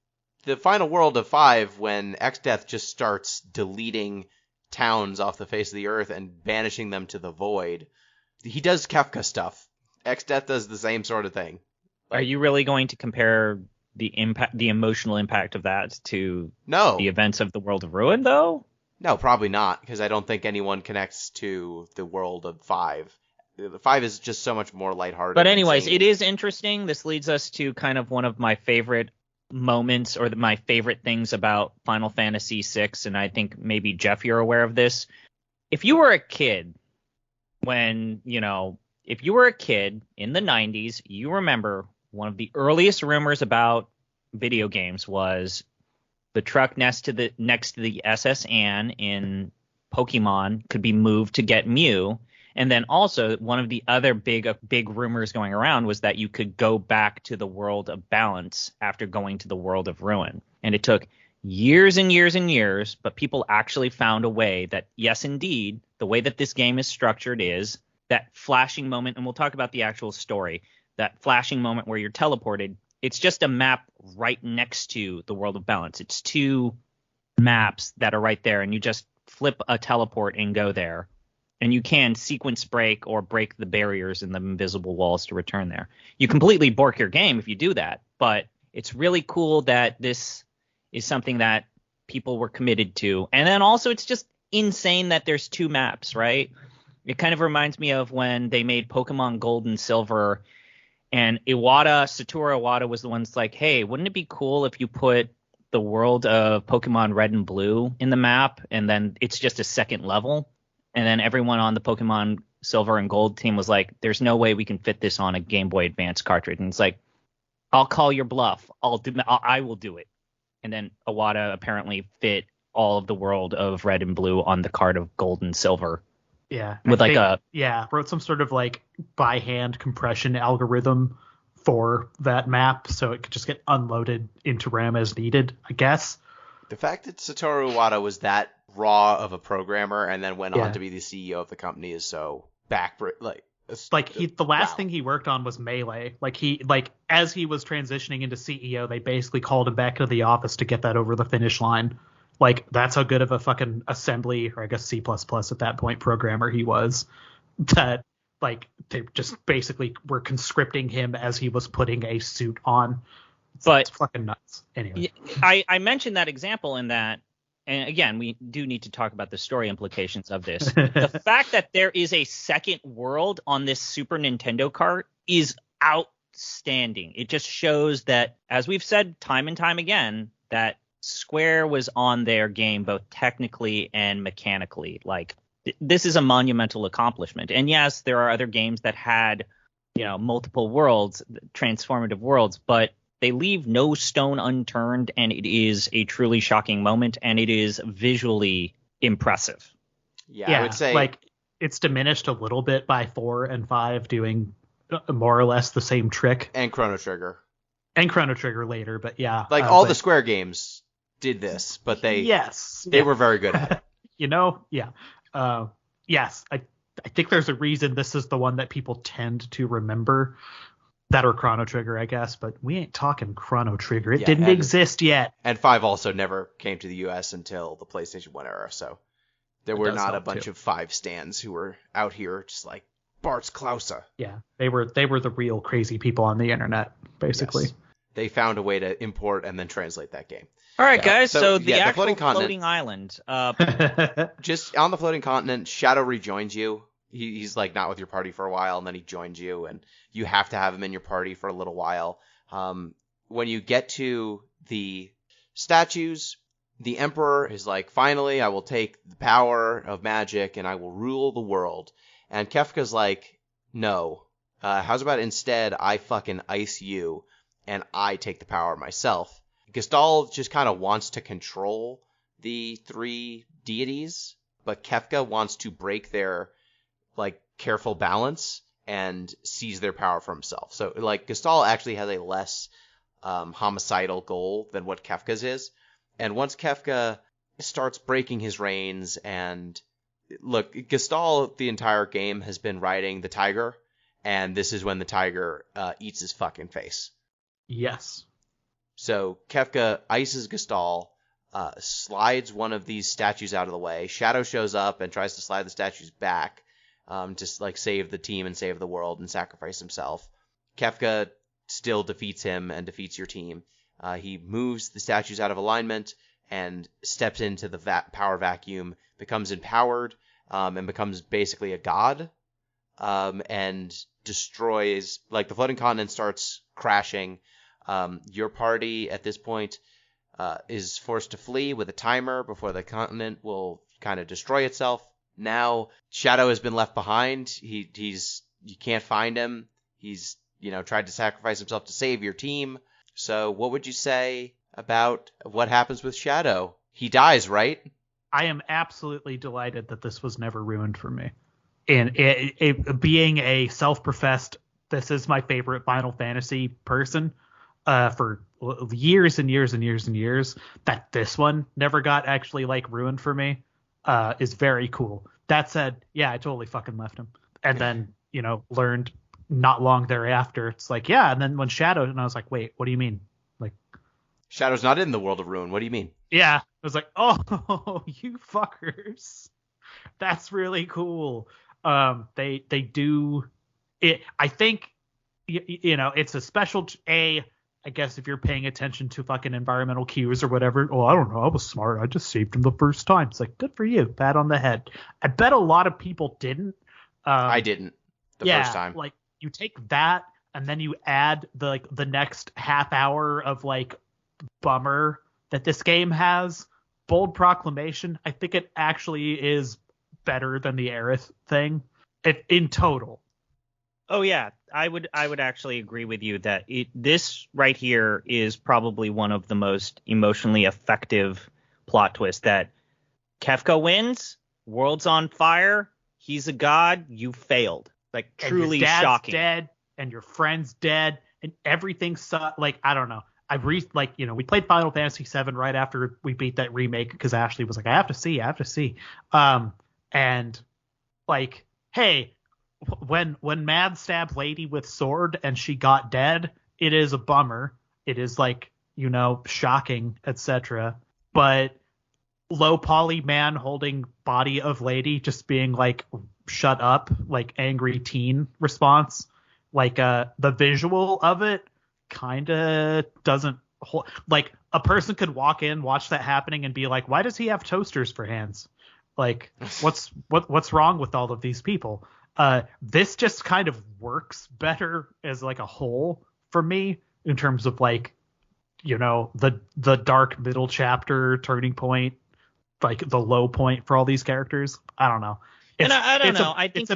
the final world of 5, when X-Death just starts deleting towns off the face of the earth and banishing them to the void. He does Kafka stuff. X-Death does the same sort of thing. Are you really going to compare the emotional impact of that to the events of the World of Ruin, though? No, probably not, because I don't think anyone connects to the world of 5. 5 is just so much more lighthearted. But anyways, it is interesting. This leads us to kind of one of my favorite moments or my favorite things about Final Fantasy VI, and I think maybe Jeff, you're aware of this. If you were a kid if you were a kid in the 90s, you remember one of the earliest rumors about video games was the truck next to the SS Anne in Pokemon could be moved to get Mew. And then also one of the other big rumors going around was that you could go back to the world of balance after going to the world of ruin. And it took years and years and years, but people actually found a way that, yes, indeed, the way that this game is structured is that flashing moment, and we'll talk about the actual story, that flashing moment where you're teleported, it's just a map right next to the world of balance. It's 2 maps that are right there, and you just flip a teleport and go there. And you can sequence break or break the barriers and the invisible walls to return there. You completely bork your game if you do that, but it's really cool that this is something that people were committed to. And then also it's just insane that there's 2 maps, right? It kind of reminds me of when they made Pokemon Gold and Silver, and Satoru Iwata was the one that's like, hey, wouldn't it be cool if you put the world of Pokemon Red and Blue in the map, and then it's just a second level? And then everyone on the Pokemon Silver and Gold team was like, there's no way we can fit this on a Game Boy Advance cartridge. And it's like, I'll call your bluff. I will do it. And then Iwata apparently fit all of the world of Red and Blue on the card of Gold and Silver. Yeah. Wrote some sort of like by hand compression algorithm for that map so it could just get unloaded into RAM as needed, I guess. The fact that Satoru Iwata was that raw of a programmer and then went on to be the CEO of the company is so the last thing he worked on was Melee. As he was transitioning into CEO, they basically called him back to the office to get that over the finish line. Like, that's how good of a fucking assembly, or I guess C++ at that point, programmer he was, that like they just basically were conscripting him as he was putting a suit on. It's fucking nuts. Anyway, I mentioned that example in that, and again, we do need to talk about the story implications of this. The fact that there is a second world on this Super Nintendo cart is outstanding. It just shows that, as we've said time and time again, that Square was on their game both technically and mechanically. Like, this is a monumental accomplishment. And yes, there are other games that had, multiple worlds, transformative worlds, but they leave no stone unturned, and it is a truly shocking moment, and it is visually impressive. Yeah, I would say like it's diminished a little bit by 4 and 5 doing more or less the same trick. And Chrono Trigger later, but yeah. The Square games did this, but they were very good at it. Yes, I think there's a reason this is the one that people tend to remember. That or Chrono Trigger, I guess, but we ain't talking Chrono Trigger. It didn't exist yet. And 5 also never came to the US until the PlayStation 1 era, so there were not a bunch of 5 stands who were out here just like Bart's Klausa. Yeah, they were the real crazy people on the internet, basically. Yes. They found a way to import and then translate that game. All right, guys, so the actual floating island. Just on the floating continent, Shadow rejoins you. He's like not with your party for a while, and then he joins you, and you have to have him in your party for a little while. When you get to the statues, the Emperor is like, finally, I will take the power of magic and I will rule the world. And Kefka's like, no. How's about instead I fucking ice you and I take the power myself? Gestalt just kind of wants to control the 3 deities, but Kefka wants to break their careful balance and seize their power for himself. So Gestalt actually has a less homicidal goal than what Kefka's is. And once Kefka starts breaking his reins, and look, Gestalt the entire game has been riding the tiger, and this is when the tiger eats his fucking face. Yes. So Kefka ices Gestalt, slides one of these statues out of the way. Shadow shows up and tries to slide the statues back. To save the team and save the world and sacrifice himself. Kefka still defeats him and defeats your team. He moves the statues out of alignment and steps into the power vacuum, becomes empowered, and becomes basically a god, and destroys, the floating continent starts crashing. Your party at this point is forced to flee with a timer before the continent will kind of destroy itself. Now Shadow has been left behind. He's you can't find him. He's tried to sacrifice himself to save your team. So what would you say about what happens with Shadow? He dies, right? I am absolutely delighted that this was never ruined for me. And it being a self-professed, this is my favorite Final Fantasy person for years and years and years and years, that this one never got actually ruined for me is very cool. That said, yeah, I totally fucking left him. And then, learned not long thereafter. It's and then when Shadow, and I was like, wait, what do you mean? Shadow's not in the world of Ruin. What do you mean? Yeah, I was like, oh, you fuckers. That's really cool. They do it. I think, it's a special, I guess if you're paying attention to fucking environmental cues or whatever. Oh, I don't know. I was smart. I just saved him the first time. It's good for you. Pat on the head. I bet a lot of people didn't. I didn't the first time. You take that and then you add the next half hour of bummer that this game has. Bold Proclamation, I think it actually is better than the Aerith thing in total. Oh yeah, I would actually agree with you that this right here is probably one of the most emotionally effective plot twists. That Kefka wins, world's on fire, he's a god, you failed. Truly and your dad's shocking. Dead, and your friend's dead, and everything's I don't know. we played Final Fantasy VII right after we beat that remake because Ashley was like, I have to see. And hey, when Mad stabbed Lady with sword and she got dead, it is a bummer. It is shocking, etc. But low poly man holding body of Lady just being shut up, angry teen response. The visual of it kind of doesn't hold. A person could walk in, watch that happening, and be like, why does he have toasters for hands? What's wrong with all of these people? This just kind of works better as a whole for me in terms of the dark middle chapter turning point, the low point for all these characters. I don't know. I don't know. I think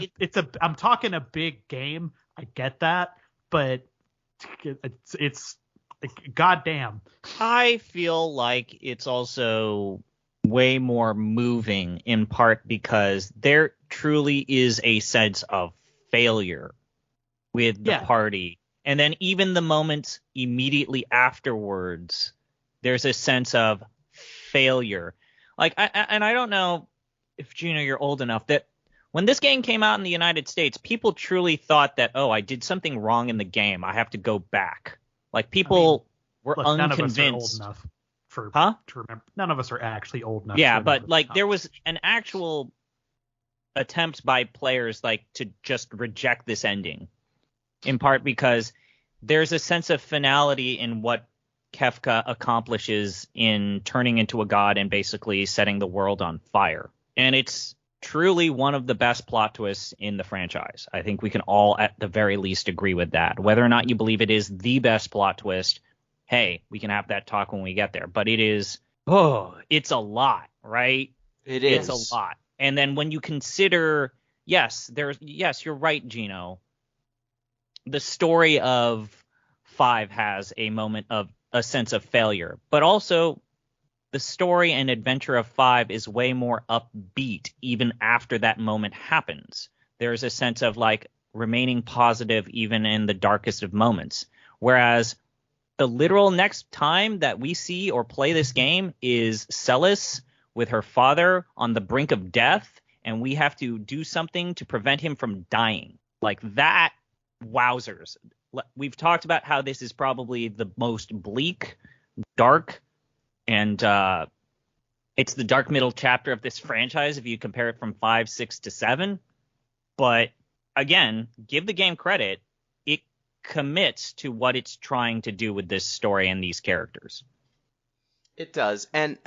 I'm talking a big game. I get that, but it's goddamn. I feel like it's also way more moving in part because there truly is a sense of failure with the party. And then even the moments immediately afterwards, there's a sense of failure. I don't know if, Gino, you're old enough that when this game came out in the United States, people truly thought that, I did something wrong in the game. I have to go back. People were unconvinced. None of us are old enough to remember. None of us are actually old enough. Yeah, but there was an actual attempt by players to just reject this ending, in part because there's a sense of finality in what Kefka accomplishes in turning into a god and basically setting the world on fire. And it's truly one of the best plot twists in the franchise. I think we can all at the very least agree with that. Whether or not you believe it is the best plot twist, hey, we can have that talk when we get there. But it is, it's a lot, right? It's a lot. And then when you consider, yes, you're right, Gino. The story of 5 has a moment of a sense of failure, but also the story and adventure of 5 is way more upbeat even after that moment happens. There's a sense of remaining positive even in the darkest of moments. Whereas the literal next time that we see or play this game is Celis with her father on the brink of death, and we have to do something to prevent him from dying. That, wowzers. We've talked about how this is probably the most bleak, dark, and it's the dark middle chapter of this franchise if you compare it from 5, 6 to 7. But again, give the game credit. It commits to what it's trying to do with this story and these characters. It does. And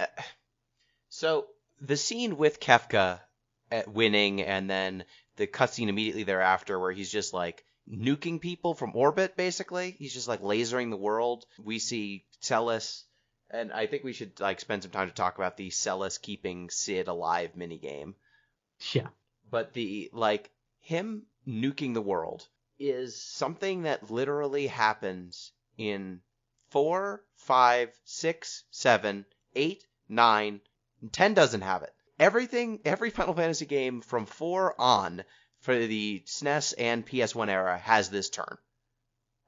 so the scene with Kefka winning and then the cutscene immediately thereafter where he's just nuking people from orbit, basically. He's just like lasering the world. We see Celis, and I think we should like spend some time to talk about the Celis keeping Sid alive minigame. Yeah. But the like him nuking the world is something that literally happens in 4, 5, 6, 7, 8, 9, and 10 doesn't have it. Every Final Fantasy game from 4 on for the SNES and PS1 era has this turn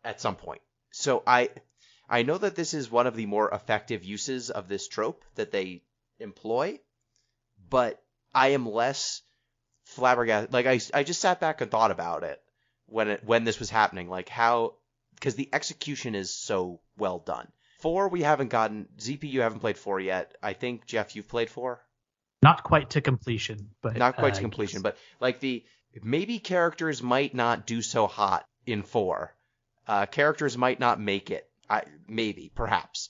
at some point. So I know that this is one of the more effective uses of this trope that they employ, but I am less flabbergasted. Like I just sat back and thought about it when this was happening, like how, because the execution is so well done. 4 we haven't gotten. ZP, you haven't played 4 yet. I think Jeff, you've played 4. Not quite to completion, but not quite to completion, yes. but like maybe characters might not do so hot in 4. Characters might not make it. Maybe, perhaps.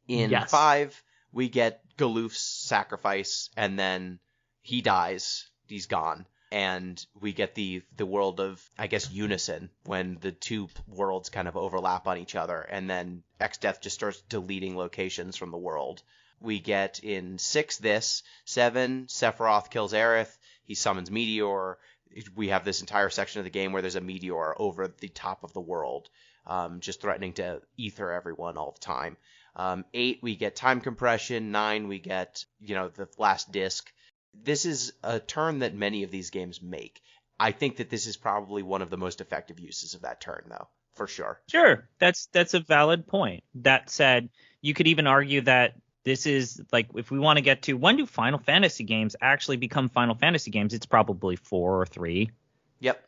In 5, we get Galoof's sacrifice, and then he dies. He's gone. And we get the world of, I guess, unison, when the two worlds kind of overlap on each other, and then X-Death just starts deleting locations from the world. We get in 6 this. 7, Sephiroth kills Aerith. He summons Meteor. We have this entire section of the game where there's a meteor over the top of the world, just threatening to ether everyone all the time. 8, we get time compression. 9, we get, the last disc. This is a turn that many of these games make. I think that this is probably one of the most effective uses of that turn, though, for sure. Sure, that's a valid point. That said, you could even argue that this is, like, if we want to get to when do Final Fantasy games actually become Final Fantasy games, it's probably 4 or 3. Yep,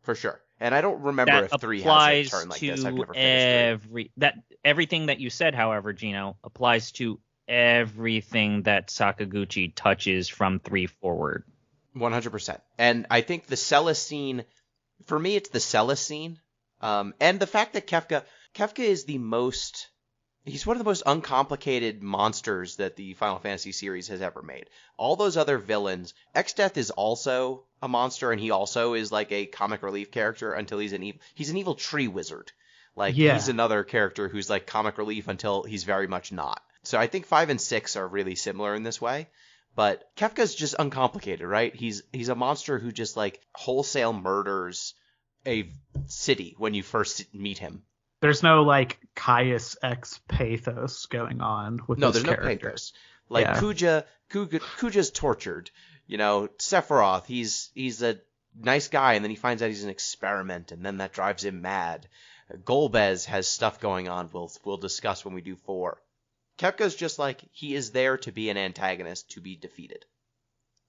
for sure. And I don't remember if 3 has a turn like this. I've never finished 3. Everything that you said, however, Gino, applies to everything that Sakaguchi touches from 3 forward. 100%. And I think the Celis scene, for me, it's the Celis scene. And the fact that Kefka is he's one of the most uncomplicated monsters that the Final Fantasy series has ever made. All those other villains, X-Death is also a monster, and he also is like a comic relief character until he's an evil tree wizard. Like, he's another character who's like comic relief until he's very much not. So I think 5 and 6 are really similar in this way. But Kefka's just uncomplicated, right? He's a monster who just like wholesale murders a city when you first meet him. There's no like Caius X pathos going on with this character. No pathos. Like Kuja's tortured. Sephiroth, he's a nice guy, and then he finds out he's an experiment, and then that drives him mad. Golbez has stuff going on we'll discuss when we do 4. Kefka's just like, he is there to be an antagonist, to be defeated.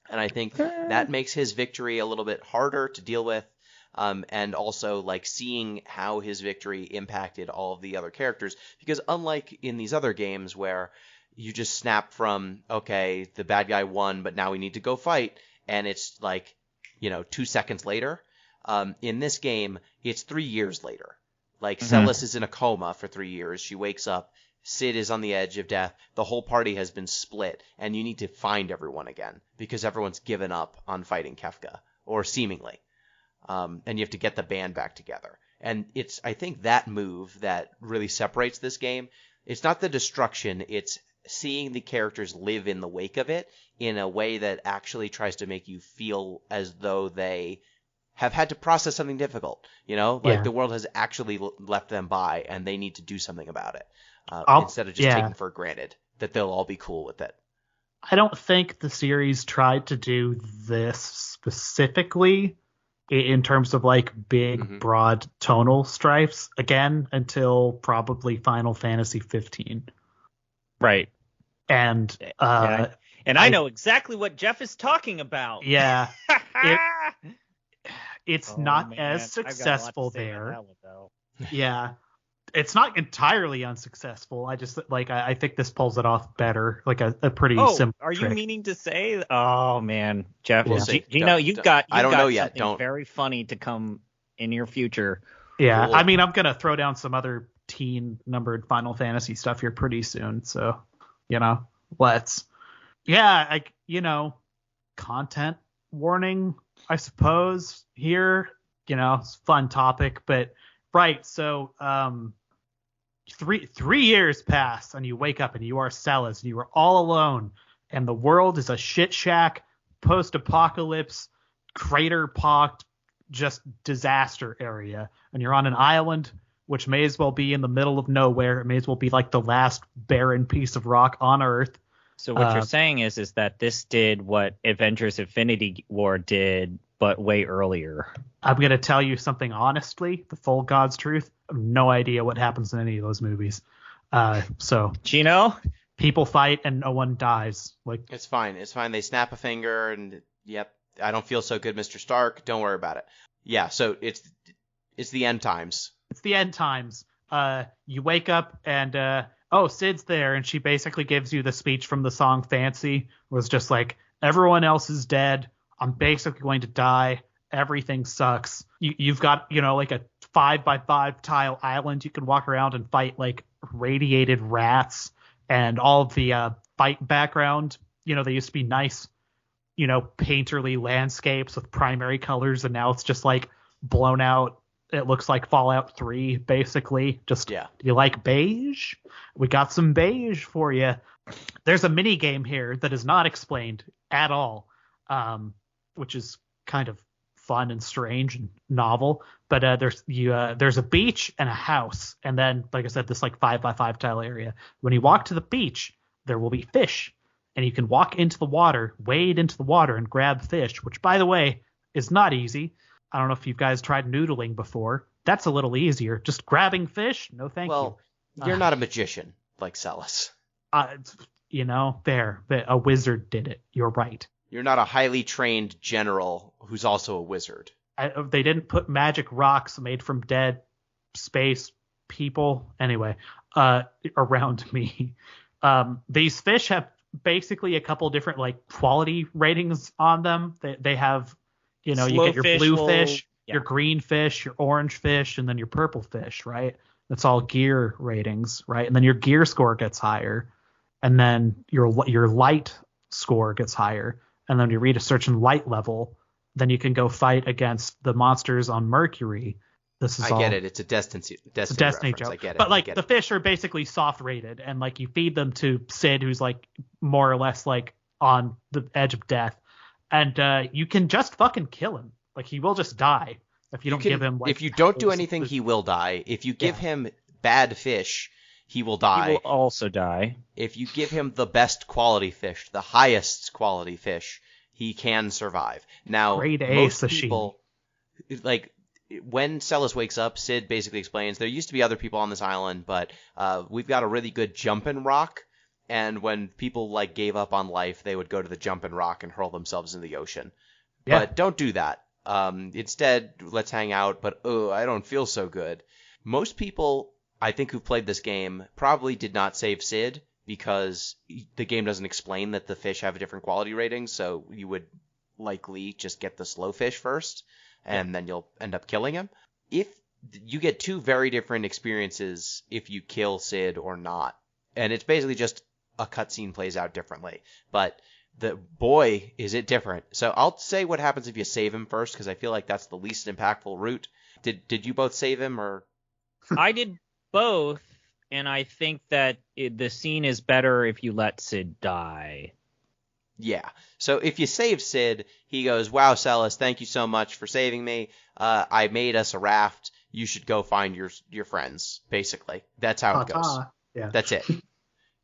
And I think that makes his victory a little bit harder to deal with. And also, like, seeing how his victory impacted all of the other characters. Because unlike in these other games where you just snap from, okay, the bad guy won, but now we need to go fight, and it's like, 2 seconds later. In this game, it's 3 years later. Like, Celis is in a coma for 3 years. She wakes up. Sid is on the edge of death. The whole party has been split, and you need to find everyone again because everyone's given up on fighting Kefka, or seemingly. And you have to get the band back together. And it's, I think, that move that really separates this game. It's not the destruction, it's seeing the characters live in the wake of it in a way that actually tries to make you feel as though they have had to process something difficult. The world has actually left them by, and they need to do something about it. Instead of just taking for granted that they'll all be cool with it. I don't think the series tried to do this specifically in terms of like big, broad tonal strifes again until probably Final Fantasy 15. Right. And I know exactly what Jeff is talking about. Yeah. It's not as successful there. Yeah. It's not entirely unsuccessful. I just I think this pulls it off better. Like a pretty simple are you trick. meaning to say? Oh man, Jeff, we'll Gino, you've got I don't know something yet. Don't. Very funny to come in your future. Yeah, Cool. I mean, I'm gonna throw down some other teen numbered Final Fantasy stuff here pretty soon. So, let's. Yeah, content warning, I suppose here. it's a fun topic, but right. So, 3 years pass and you wake up and you are Celes and you are all alone and the world is a shit shack, post-apocalypse, crater-pocked, just disaster area. And you're on an island, which may as well be in the middle of nowhere. It may as well be like the last barren piece of rock on Earth. So what you're saying is that this did what Avengers Infinity War did, but way earlier. I'm going to tell you something honestly, the full God's truth. I have no idea what happens in any of those movies. So Gino? People fight and no one dies. Like, It's fine. They snap a finger and, yep, I don't feel so good, Mr. Stark. Don't worry about it. Yeah, so it's the end times. It's the end times. You wake up and, Sid's there, and she basically gives you the speech from the song Fancy. It was just like, everyone else is dead. I'm basically going to die. Everything sucks. You've got, like a 5x5 tile island. You can walk around and fight like radiated rats, and all of the fight background, they used to be nice, painterly landscapes with primary colors, and now it's just like blown out. It looks like Fallout 3, basically. Just, yeah. Do you like beige? We got some beige for you. There's a mini game here that is not explained at all, which is kind of fun and strange and novel. But there's a beach and a house, and then, like I said, this like 5x5 tile area. When you walk to the beach, there will be fish, and you can walk into the water, wade into the water, and grab fish, which, by the way, is not easy. I don't know if you guys tried noodling before. That's a little easier. Just grabbing fish? No, thank you. Well, you're not a magician like Celes. A wizard did it. You're right. You're not a highly trained general who's also a wizard. They didn't put magic rocks made from dead space people, anyway, around me. These fish have basically a couple different like quality ratings on them. They have... you get your blue fish, your green fish, your orange fish, and then your purple fish, right? That's all gear ratings, right? And then your gear score gets higher, and then your light score gets higher. And then you reach a certain light level, then you can go fight against the monsters on Mercury. I get it. It's a Destiny joke. I get it. But the fish are basically soft rated, and like you feed them to Sid, who's like more or less like on the edge of death. And you can just fucking kill him. Like, he will just die if you don't give him, like... If you don't do anything, he will die. If you give him bad fish, he will die. He will also die. If you give him the best quality fish, the highest quality fish, he can survive. Now, most people... Like, when Celes wakes up, Sid basically explains, there used to be other people on this island, but we've got a really good jumping rock. And when people like gave up on life, they would go to the jumping rock and hurl themselves in the ocean. Yeah. But don't do that. Instead, let's hang out. But I don't feel so good. Most people, I think, who've played this game probably did not save Sid because the game doesn't explain that the fish have different quality ratings. So you would likely just get the slow fish first, and then you'll end up killing him. If you get two very different experiences if you kill Sid or not, and it's basically just a cutscene plays out differently. But boy, is it different. So I'll say what happens if you save him first, because I feel like that's the least impactful route. Did you both save him, or? I did both, and I think that the scene is better if you let Sid die. Yeah. So if you save Sid, he goes, "Wow, Celes, thank you so much for saving me. I made us a raft. You should go find your friends." Basically, that's how it goes. Yeah. That's it.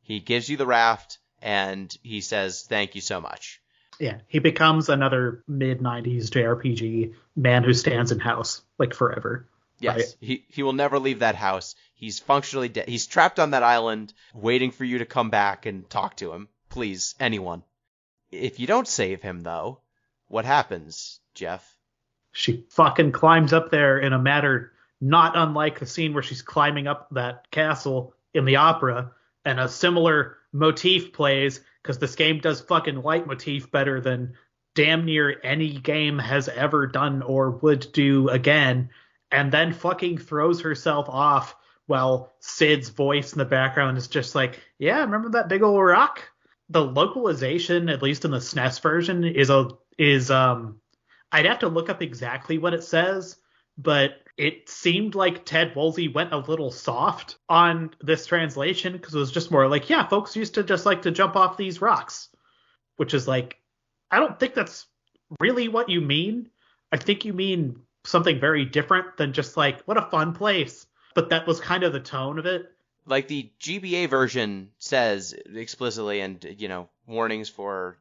He gives you the raft, and he says, "Thank you so much." Yeah, he becomes another mid-90s JRPG man who stands in house, like, forever. Yes, right? He will never leave that house. He's functionally dead. He's trapped on that island, waiting for you to come back and talk to him. Please, anyone. If you don't save him, though, what happens, Jeff? She fucking climbs up there in a manner not unlike the scene where she's climbing up that castle in the opera, and a similar motif plays, because this game does fucking leitmotif better than damn near any game has ever done or would do again, and then fucking throws herself off while Sid's voice in the background is just like, yeah, remember that big old rock? The localization, at least in the SNES version, is I'd have to look up exactly what it says, but it seemed like Ted Woolsey went a little soft on this translation because it was just more like, yeah, folks used to just like to jump off these rocks, which is like, I don't think that's really what you mean. I think you mean something very different than just like, what a fun place. But that was kind of the tone of it. Like the GBA version says explicitly, and warnings for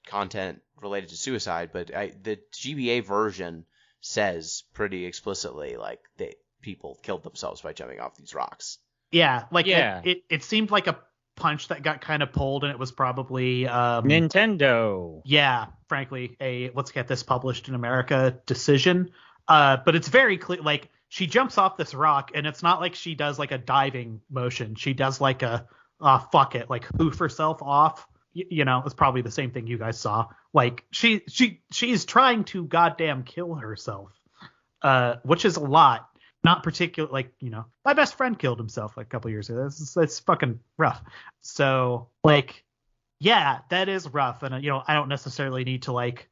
content related to suicide, but the GBA version says pretty explicitly like people killed themselves by jumping off these rocks. Yeah, like Yeah. It seemed like a punch that got kind of pulled, and it was probably Nintendo. Yeah, frankly, a let's get this published in America decision. But it's very clear, like she jumps off this rock, and it's not like she does like a diving motion. She does like a fuck it, like hoof herself off. It's probably the same thing you guys saw. Like she's trying to goddamn kill herself, which is a lot. Not particular, like, my best friend killed himself like a couple years ago. It's fucking rough. So like, yeah, that is rough. And I don't necessarily need to like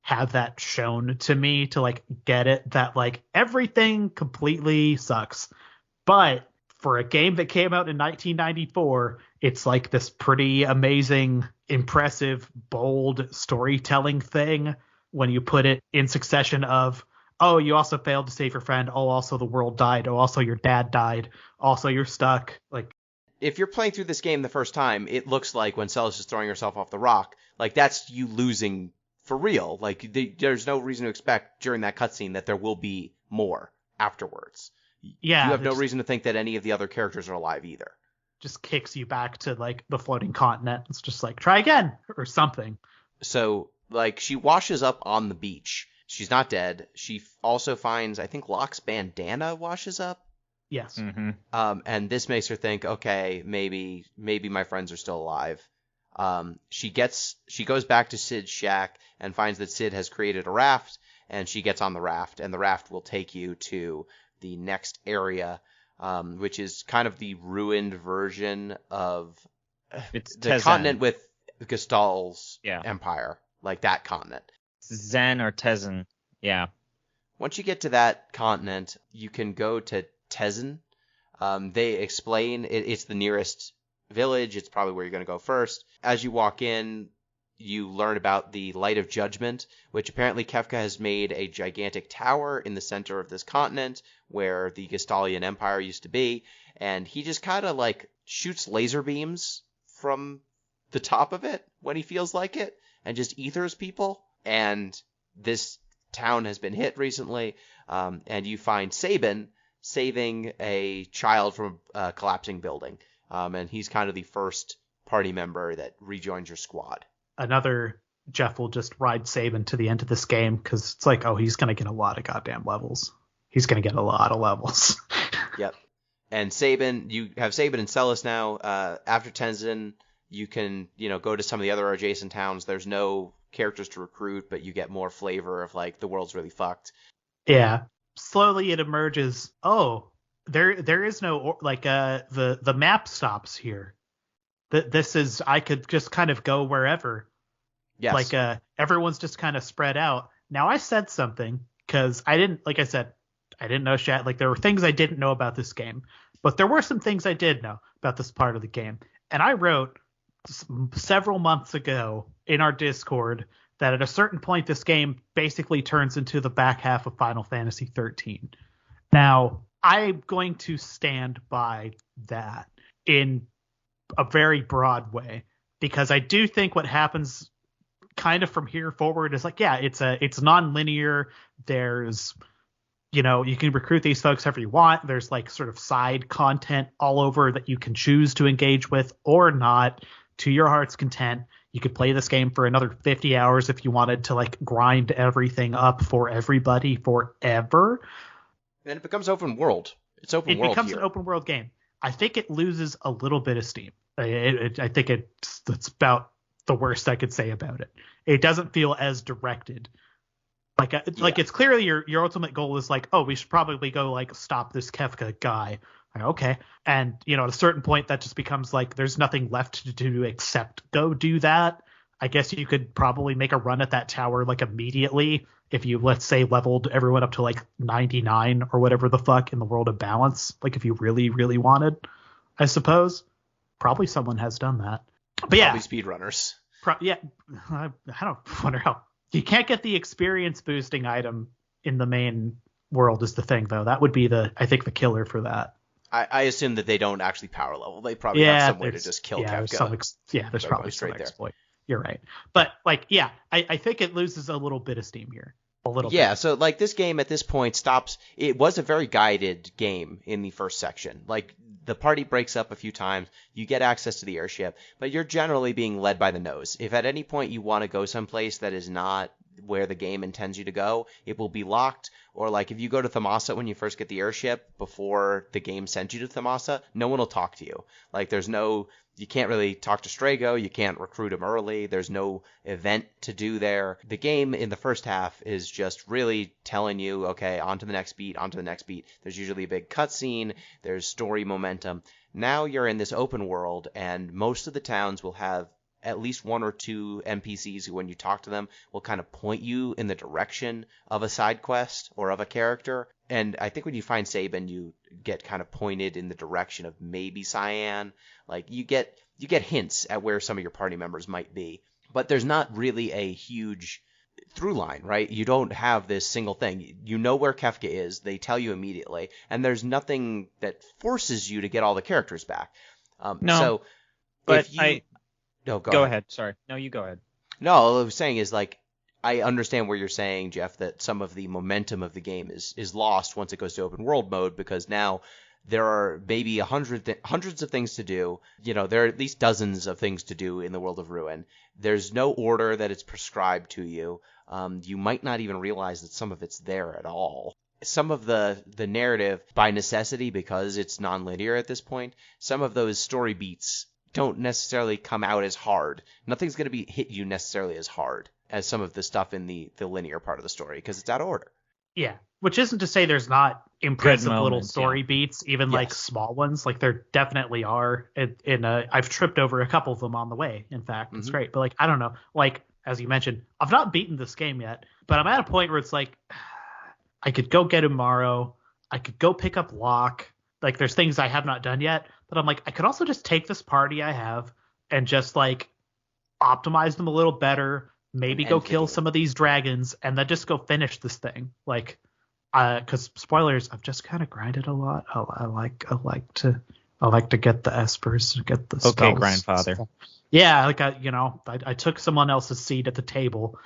have that shown to me to like get it that like everything completely sucks. But for a game that came out in 1994, it's like this pretty amazing, impressive, bold storytelling thing when you put it in succession of, oh, you also failed to save your friend. Oh, also the world died. Oh, also your dad died. Also you're stuck. Like, if you're playing through this game the first time, it looks like when Celis is throwing herself off the rock, like that's you losing for real. Like there's no reason to expect during that cutscene that there will be more afterwards. Yeah, you have no reason to think that any of the other characters are alive either. Just kicks you back to like the floating continent. It's just like, try again or something. So like she washes up on the beach. She's not dead. She also finds, I think Locke's bandana washes up. Yes. Mm-hmm. And this makes her think, okay, maybe my friends are still alive. She goes back to Sid's shack and finds that Sid has created a raft, and she gets on the raft, and the raft will take you to the next area, which is kind of the ruined version of It's the Tezen. continent with Gestal's Yeah. empire, like that continent. Zen or Tezen. Yeah. Once you get to that continent, you can go to Tezen. They explain it's the nearest village. It's probably where you're going to go first. As you walk in, you learn about the Light of Judgment, which apparently Kefka has made a gigantic tower in the center of this continent where the Gestalian Empire used to be. And he just kind of like shoots laser beams from the top of it when he feels like it and just ethers people. And this town has been hit recently, and you find Sabin saving a child from a collapsing building, and he's kind of the first party member that rejoins your squad. Another Jeff will just ride Sabin to the end of this game because it's like, oh, he's going to get a lot of goddamn levels. He's going to get a lot of levels. Yep. And Sabin, you have Sabin and Celis now. After Tenzin, you can go to some of the other adjacent towns. There's no characters to recruit, but you get more flavor of like the world's really fucked. Yeah. Slowly it emerges. Oh, there is no like the map stops here. This is, I could just kind of go wherever. Yes. Like everyone's just kind of spread out. Now I said something because I didn't know chat. Like there were things I didn't know about this game, but there were some things I did know about this part of the game. And I wrote several months ago in our Discord that at a certain point this game basically turns into the back half of Final Fantasy 13. Now, I'm going to stand by that in a very broad way because I do think what happens kind of from here forward is like, yeah, it's non-linear. There's you can recruit these folks however you want. There's like sort of side content all over that you can choose to engage with or not to your heart's content. You could play this game for another 50 hours if you wanted to like grind everything up for everybody forever. And it becomes open world. It's open world. It becomes here. an open world game. I think it loses a little bit of steam. I think that's about the worst I could say about it. It doesn't feel as directed. Like it's clearly your ultimate goal is like, oh, we should probably go like stop this Kefka guy. Like, okay. And at a certain point that just becomes like there's nothing left to do except go do that. I guess you could probably make a run at that tower like immediately if you, let's say, leveled everyone up to like 99 or whatever the fuck in the world of balance, like if you really, really wanted, I suppose. Probably someone has done that. But yeah. Probably speedrunners. Yeah. I don't wonder how. You can't get the experience boosting item in the main world is the thing, though. That would be I think the killer for that. I assume that they don't actually power level. They probably have some way to just kill Kefka. There's probably some exploit. You're right. But, like, yeah, I think it loses a little bit of steam here. A little bit. Yeah, so, like, this game at this point stops. It was a very guided game in the first section. Like, the party breaks up a few times. You get access to the airship. But you're generally being led by the nose. If at any point you want to go someplace that is not where the game intends you to go, it will be locked. Or like if you go to Thamasa when you first get the airship before the game sent you to Thamasa, no one will talk to you. Like you can't really talk to Strago, you can't recruit him early, there's no event to do there. The game in the first half is just really telling you, okay, on to the next beat, on to the next beat. There's usually a big cutscene, there's story momentum. Now you're in this open world, and most of the towns will have at least one or two NPCs who, when you talk to them, will kind of point you in the direction of a side quest or of a character. And I think when you find Sabin, you get kind of pointed in the direction of maybe Cyan. Like you get hints at where some of your party members might be, but there's not really a huge through line, right? You don't have this single thing. You know where Kefka is. They tell you immediately, and there's nothing that forces you to get all the characters back. No, so but if you... No, go ahead. Sorry. No, you go ahead. No, all I was saying is, like, I understand where you're saying, Jeff, that some of the momentum of the game is lost once it goes to open world mode, because now there are maybe hundreds of things to do. You know, there are at least dozens of things to do in the world of Ruin. There's no order that is prescribed to you. You might not even realize that some of it's there at all. Some of the narrative, by necessity, because it's non-linear at this point, some of those story beats don't necessarily come out as hard. Nothing's going to hit you necessarily as hard as some of the stuff in the linear part of the story, because it's out of order. Yeah, which isn't to say there's not impressive little story beats, even like small ones. Like there definitely are. I've tripped over a couple of them on the way. In fact, it's great. But like, I don't know. Like, as you mentioned, I've not beaten this game yet, but I'm at a point where it's like, I could go get Umaro. I could go pick up Locke. Like, there's things I have not done yet, but I'm like, I could also just take this party I have and just like optimize them a little better, maybe go kill some of these dragons, and then just go finish this thing. Like, because spoilers, I've just kind of grinded a lot. I like to get the espers, to get the spells. Okay, grandfather. Yeah, like I took someone else's seat at the table,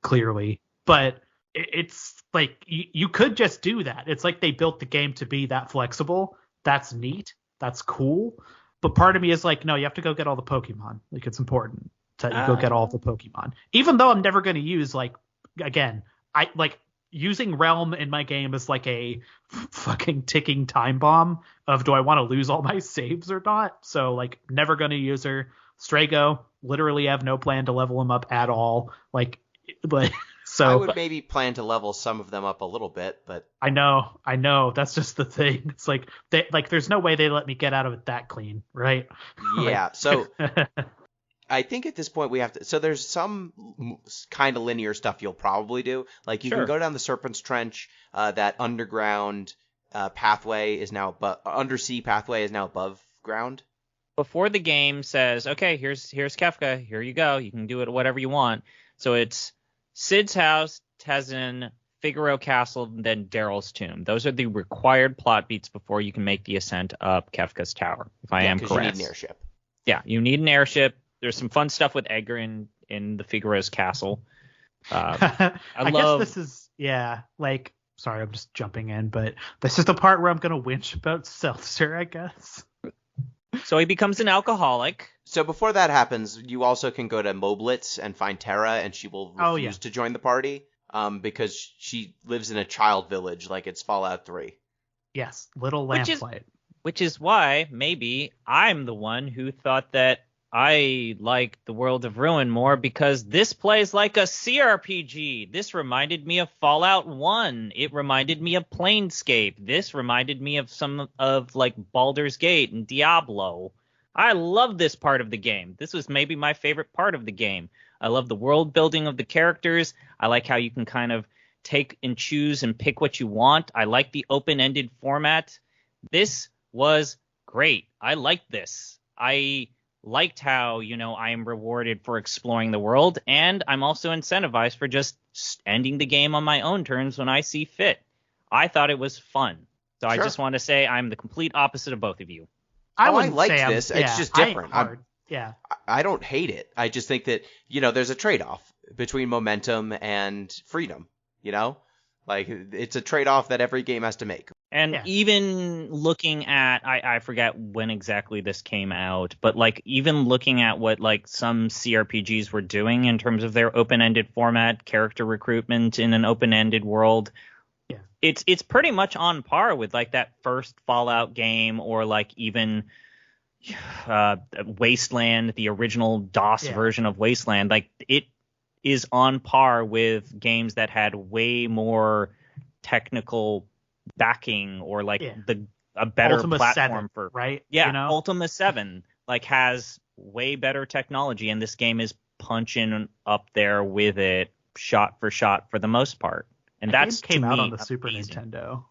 clearly, but it's like you could just do that. It's like they built the game to be that flexible. That's neat. That's cool. But part of me is like, no, you have to go get all the Pokemon. Like, it's important to go get all the Pokemon. Even though I'm never going to use, like, again, I like using Realm in my game is like a fucking ticking time bomb of, do I want to lose all my saves or not? So, like, never going to use her. Strago, literally have no plan to level him up at all. Like, so I would maybe plan to level some of them up a little bit, but I know. That's just the thing. It's like there's no way they let me get out of it that clean, right? Yeah. So I think at this point we have to. So there's some kind of linear stuff you'll probably do. Like you can go down the Serpent's Trench. That underground pathway is now undersea pathway is now above ground. Before the game says, okay, here's Kefka. Here you go. You can do it whatever you want. So it's Sid's house, Tezzin, Figaro Castle, and then Daryl's tomb. Those are the required plot beats before you can make the ascent up Kefka's tower, if I am correct. You need an airship. Yeah, you need an airship. There's some fun stuff with Edgar in the Figaro's castle. I guess this is, like, sorry, I'm just jumping in, but this is the part where I'm going to winch about Seltzer, I guess. So he becomes an alcoholic. So before that happens, you also can go to Moblitz and find Terra, and she will refuse to join the party because she lives in a child village like it's Fallout 3. Yes, little lamplight. Which is why maybe I'm the one who thought that I like the World of Ruin more, because this plays like a CRPG. This reminded me of Fallout 1. It reminded me of Planescape. This reminded me of some of like Baldur's Gate and Diablo. I love this part of the game. This was maybe my favorite part of the game. I love the world building of the characters. I like how you can kind of take and choose and pick what you want. I like the open-ended format. This was great. I liked this. I liked how, I am rewarded for exploring the world, and I'm also incentivized for just ending the game on my own terms when I see fit. I thought it was fun. So I just want to say I'm the complete opposite of both of you. I like this. It's just different. I don't hate it. I just think that, there's a trade-off between momentum and freedom, Like, it's a trade-off that every game has to make. And even looking at, I forget when exactly this came out, but like even looking at what like some CRPGs were doing in terms of their open-ended format, character recruitment in an open-ended world, it's pretty much on par with like that first Fallout game, or like even Wasteland, the original DOS version of Wasteland. Like it is on par with games that had way more technical backing, or like a better Ultima platform 7, for right? Ultima 7 like has way better technology, and this game is punching up there with it shot for shot for the most part. And that's came out on the amazing. Super Nintendo.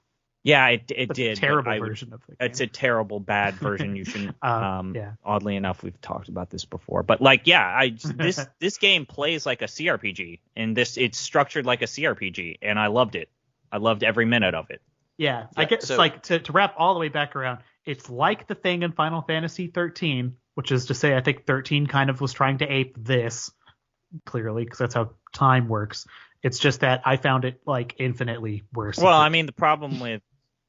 Yeah, it did. Terrible version of the game. It's a terrible, bad version. You shouldn't. Oddly enough, we've talked about this before, but like, this game plays like a CRPG, and it's structured like a CRPG, and I loved it. I loved every minute of it. Yeah, I guess like to wrap all the way back around, it's like the thing in Final Fantasy 13, which is to say, I think 13 kind of was trying to ape this, clearly, because that's how time works. It's just that I found it like infinitely worse. Well, I mean, the problem with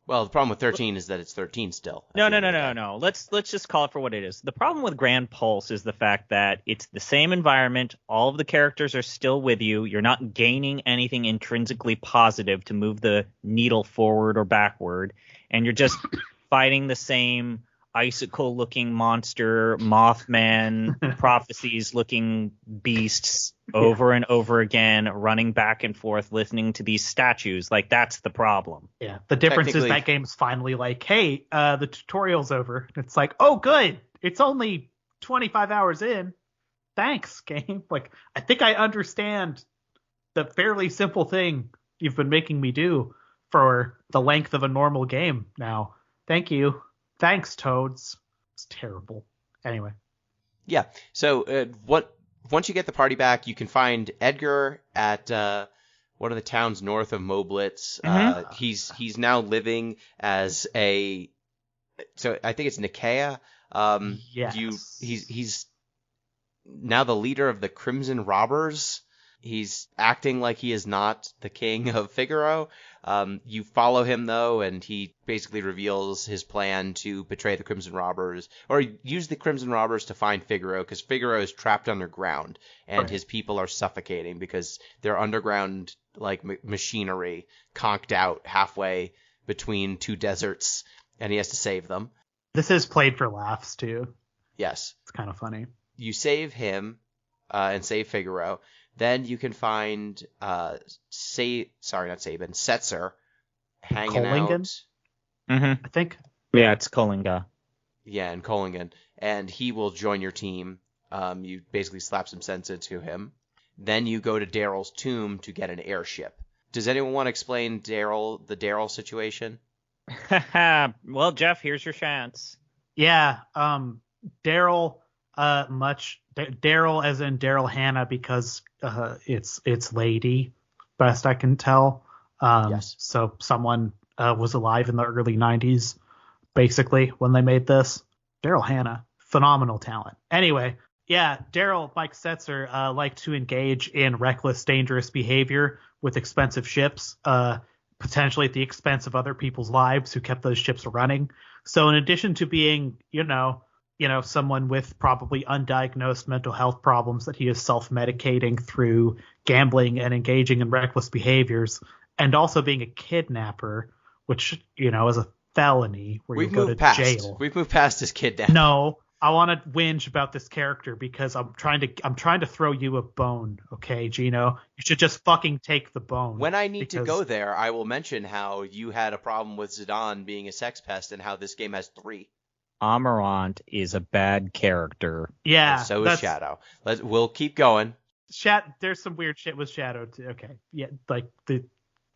13 is that it's 13 still. No. Let's just call it for what it is. The problem with Grand Pulse is the fact that it's the same environment. All of the characters are still with you. You're not gaining anything intrinsically positive to move the needle forward or backward. And you're just fighting the same icicle-looking monster, Mothman, prophecies-looking beasts over and over again, running back and forth, listening to these statues. Like, that's the problem. Yeah, the difference is that game's finally like, hey, the tutorial's over. It's like, oh, good. It's only 25 hours in. Thanks, game. Like, I think I understand the fairly simple thing you've been making me do for the length of a normal game now. Thank you. Thanks, Toads. It's terrible. Anyway. Yeah. So once you get the party back, you can find Edgar at one of the towns north of Moblitz. He's now living as so I think it's Nicaea. Yes. He's now the leader of the Crimson Robbers. He's acting like he is not the king of Figaro. You follow him, though, and he basically reveals his plan to betray the Crimson Robbers, or use the Crimson Robbers to find Figaro, because Figaro is trapped underground, and his people are suffocating because they're underground, like, machinery, conked out halfway between two deserts, and he has to save them. This is played for laughs, too. Yes. It's kind of funny. You save him, and save Figaro. Then you can find Setzer hanging out. I think. Yeah, it's Kolinga. Yeah, in Kolingen. And he will join your team. You basically slap some sense into him. Then you go to Daryl's tomb to get an airship. Does anyone want to explain the Daryl situation? Well, Jeff, here's your chance. Yeah, Daryl, Daryl as in Daryl Hannah, because it's lady, best I can tell. Yes. So someone was alive in the early 90s, basically, when they made this. Daryl Hannah, phenomenal talent. Anyway, yeah, Daryl, Mike Setzer, liked to engage in reckless, dangerous behavior with expensive ships, potentially at the expense of other people's lives who kept those ships running. So in addition to being, someone with probably undiagnosed mental health problems that he is self-medicating through gambling and engaging in reckless behaviors, and also being a kidnapper, which, is a felony where you go to jail. We've moved past his kidnapping. No, I want to whinge about this character because I'm trying to throw you a bone, okay, Gino? You should just fucking take the bone. When I need to go there, I will mention how you had a problem with Zidane being a sex pest and how this game has 3. Amarant is a bad character. Yeah. And so is Shadow. We'll keep going. There's some weird shit with Shadow too. Okay. Yeah, like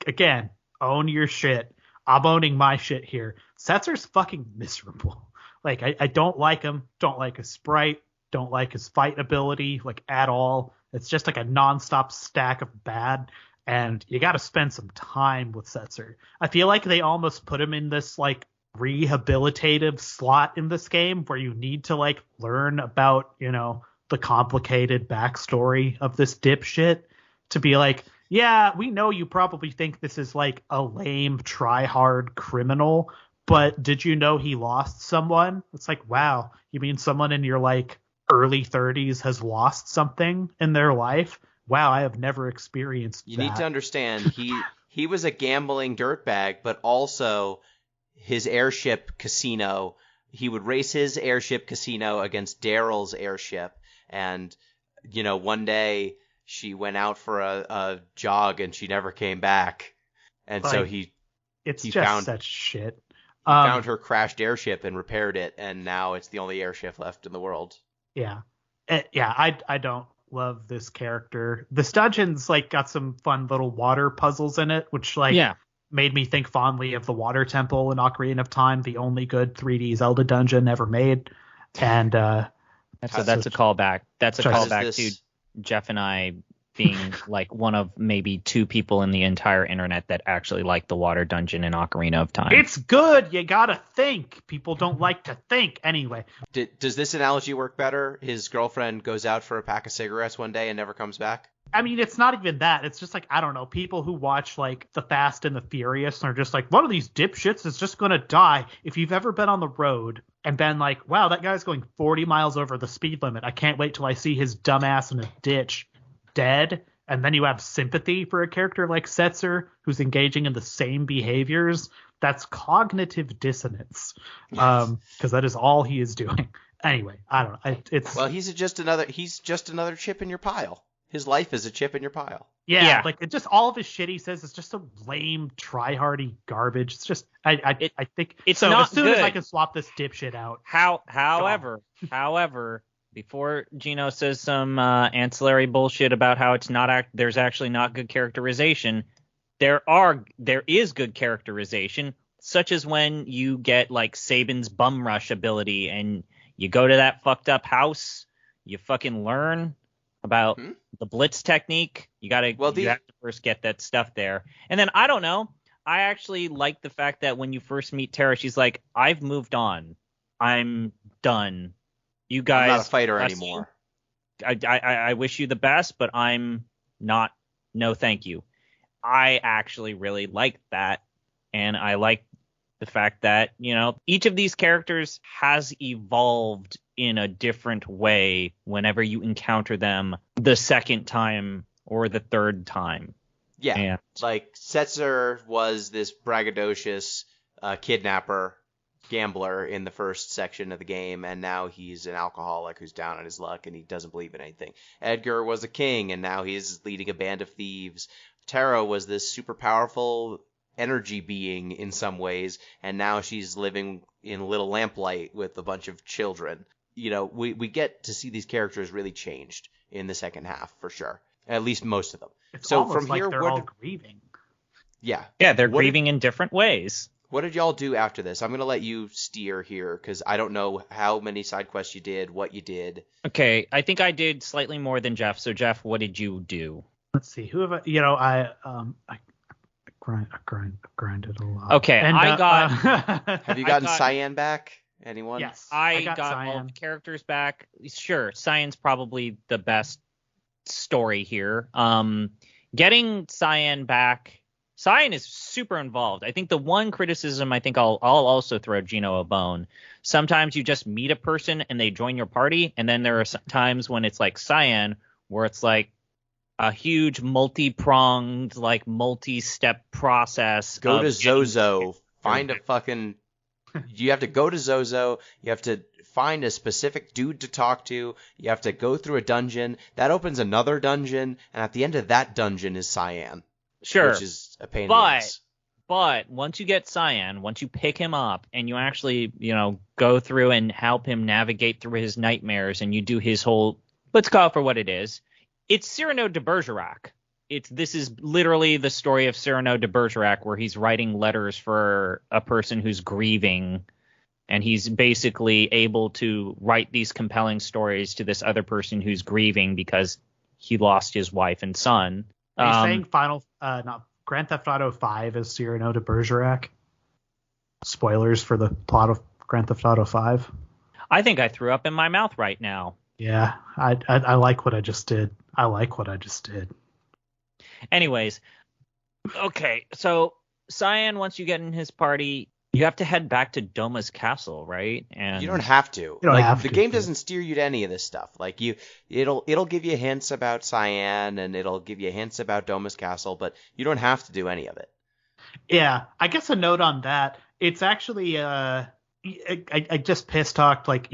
again, own your shit. I'm owning my shit here. Setzer's fucking miserable. Like I don't like him, don't like his sprite, don't like his fight ability, like at all. It's just like a nonstop stack of bad, and you got to spend some time with Setzer. I feel like they almost put him in this like rehabilitative slot in this game where you need to like learn about, the complicated backstory of this dipshit to be like, yeah, we know you probably think this is like a lame try-hard criminal, but did you know he lost someone? It's like, wow, you mean someone in your like early 30s has lost something in their life? Wow, I have never experienced that. You need to understand, he was a gambling dirtbag, but also his airship casino. He would race his airship casino against Daryl's airship, and one day she went out for a jog and she never came back, and so he found such shit. He found her crashed airship and repaired it, and now it's the only airship left in the world. Yeah. I don't love this character. This dungeon's like got some fun little water puzzles in it, which made me think fondly of the Water Temple in Ocarina of Time, the only good 3D Zelda dungeon ever made. And that's a callback. That's a callback to Jeff and I being like one of maybe two people in the entire internet that actually like the water dungeon in Ocarina of Time. It's good. You gotta think. People don't like to think anyway. Does this analogy work better? His girlfriend goes out for a pack of cigarettes one day and never comes back? I mean, it's not even that. It's just like, I don't know, people who watch like The Fast and the Furious are just like, one of these dipshits is just gonna die. If you've ever been on the road and been like, wow, that guy's going 40 miles over the speed limit, I can't wait till I see his dumbass in a ditch dead, and then you have sympathy for a character like Setzer who's engaging in the same behaviors, that's cognitive dissonance, because that is all he is doing. Anyway, I don't know. He's just another chip in your pile. His life is a chip in your pile. Yeah. Like it just, all of his shit he says is just some lame try-hardy garbage. It's just I think it's so. Not as soon good. as I can swap this dipshit out. However, before Gino says some ancillary bullshit about how it's not there's actually not good characterization, there is good characterization, such as when you get like Sabin's bum rush ability and you go to that fucked up house, you fucking learn about the blitz technique. You have to first get that stuff there. And then I don't know, I actually like the fact that when you first meet Terra, she's like, I've moved on. I'm done. You guys, I'm not a fighter anymore. I wish you the best, but I'm not. No, thank you. I actually really like that, and I like the fact that each of these characters has evolved in a different way whenever you encounter them the second time or the third time. Yeah, and like Setzer was this braggadocious kidnapper. Gambler in the first section of the game, and now he's an alcoholic who's down on his luck and he doesn't believe in anything. Edgar was a king, and now he's leading a band of thieves. Terra was this super powerful energy being in some ways, and now she's living in a little lamplight with a bunch of children. We get to see these characters really changed in the second half for sure. At least most of them. It's so from like here, they're all grieving. Yeah, they're grieving in different ways. What did y'all do after this? I'm going to let you steer here because I don't know how many side quests you did, what you did. Okay, I think I did slightly more than Jeff. So, Jeff, what did you do? Let's see. Who have I grinded a lot. Okay, and, I got... have you gotten Cyan back? Anyone? Yes. I got all the characters back. Sure, Cyan's probably the best story here. Getting Cyan back... Cyan is super involved. I think the one criticism, I think I'll also throw Gino a bone. Sometimes you just meet a person and they join your party, and then there are times when it's like Cyan, where it's like a huge multi-pronged, like multi-step process. Go to Zozo, find a fucking... You have to go to Zozo, you have to find a specific dude to talk to, you have to go through a dungeon, that opens another dungeon, and at the end of that dungeon is Cyan. Sure. Which is a pain in the ass. But once you get Cyan, once you pick him up and you actually, go through and help him navigate through his nightmares and you do his whole, let's call it for what it is, it's Cyrano de Bergerac. This is literally the story of Cyrano de Bergerac, where he's writing letters for a person who's grieving, and he's basically able to write these compelling stories to this other person who's grieving because he lost his wife and son. Are you saying Grand Theft Auto 5 is Cyrano de Bergerac? Spoilers for the plot of Grand Theft Auto 5. I think I threw up in my mouth right now. Yeah, I like what I just did. Anyways, okay, so Cyan, once you get in his party, you have to head back to Doma's castle, right? And you don't have to. You don't have the to. game doesn't steer you to any of this stuff. Like it'll give you hints about Cyan and it'll give you hints about Doma's castle, but you don't have to do any of it. Yeah, I guess a note on that. It's actually I just piss talked, like,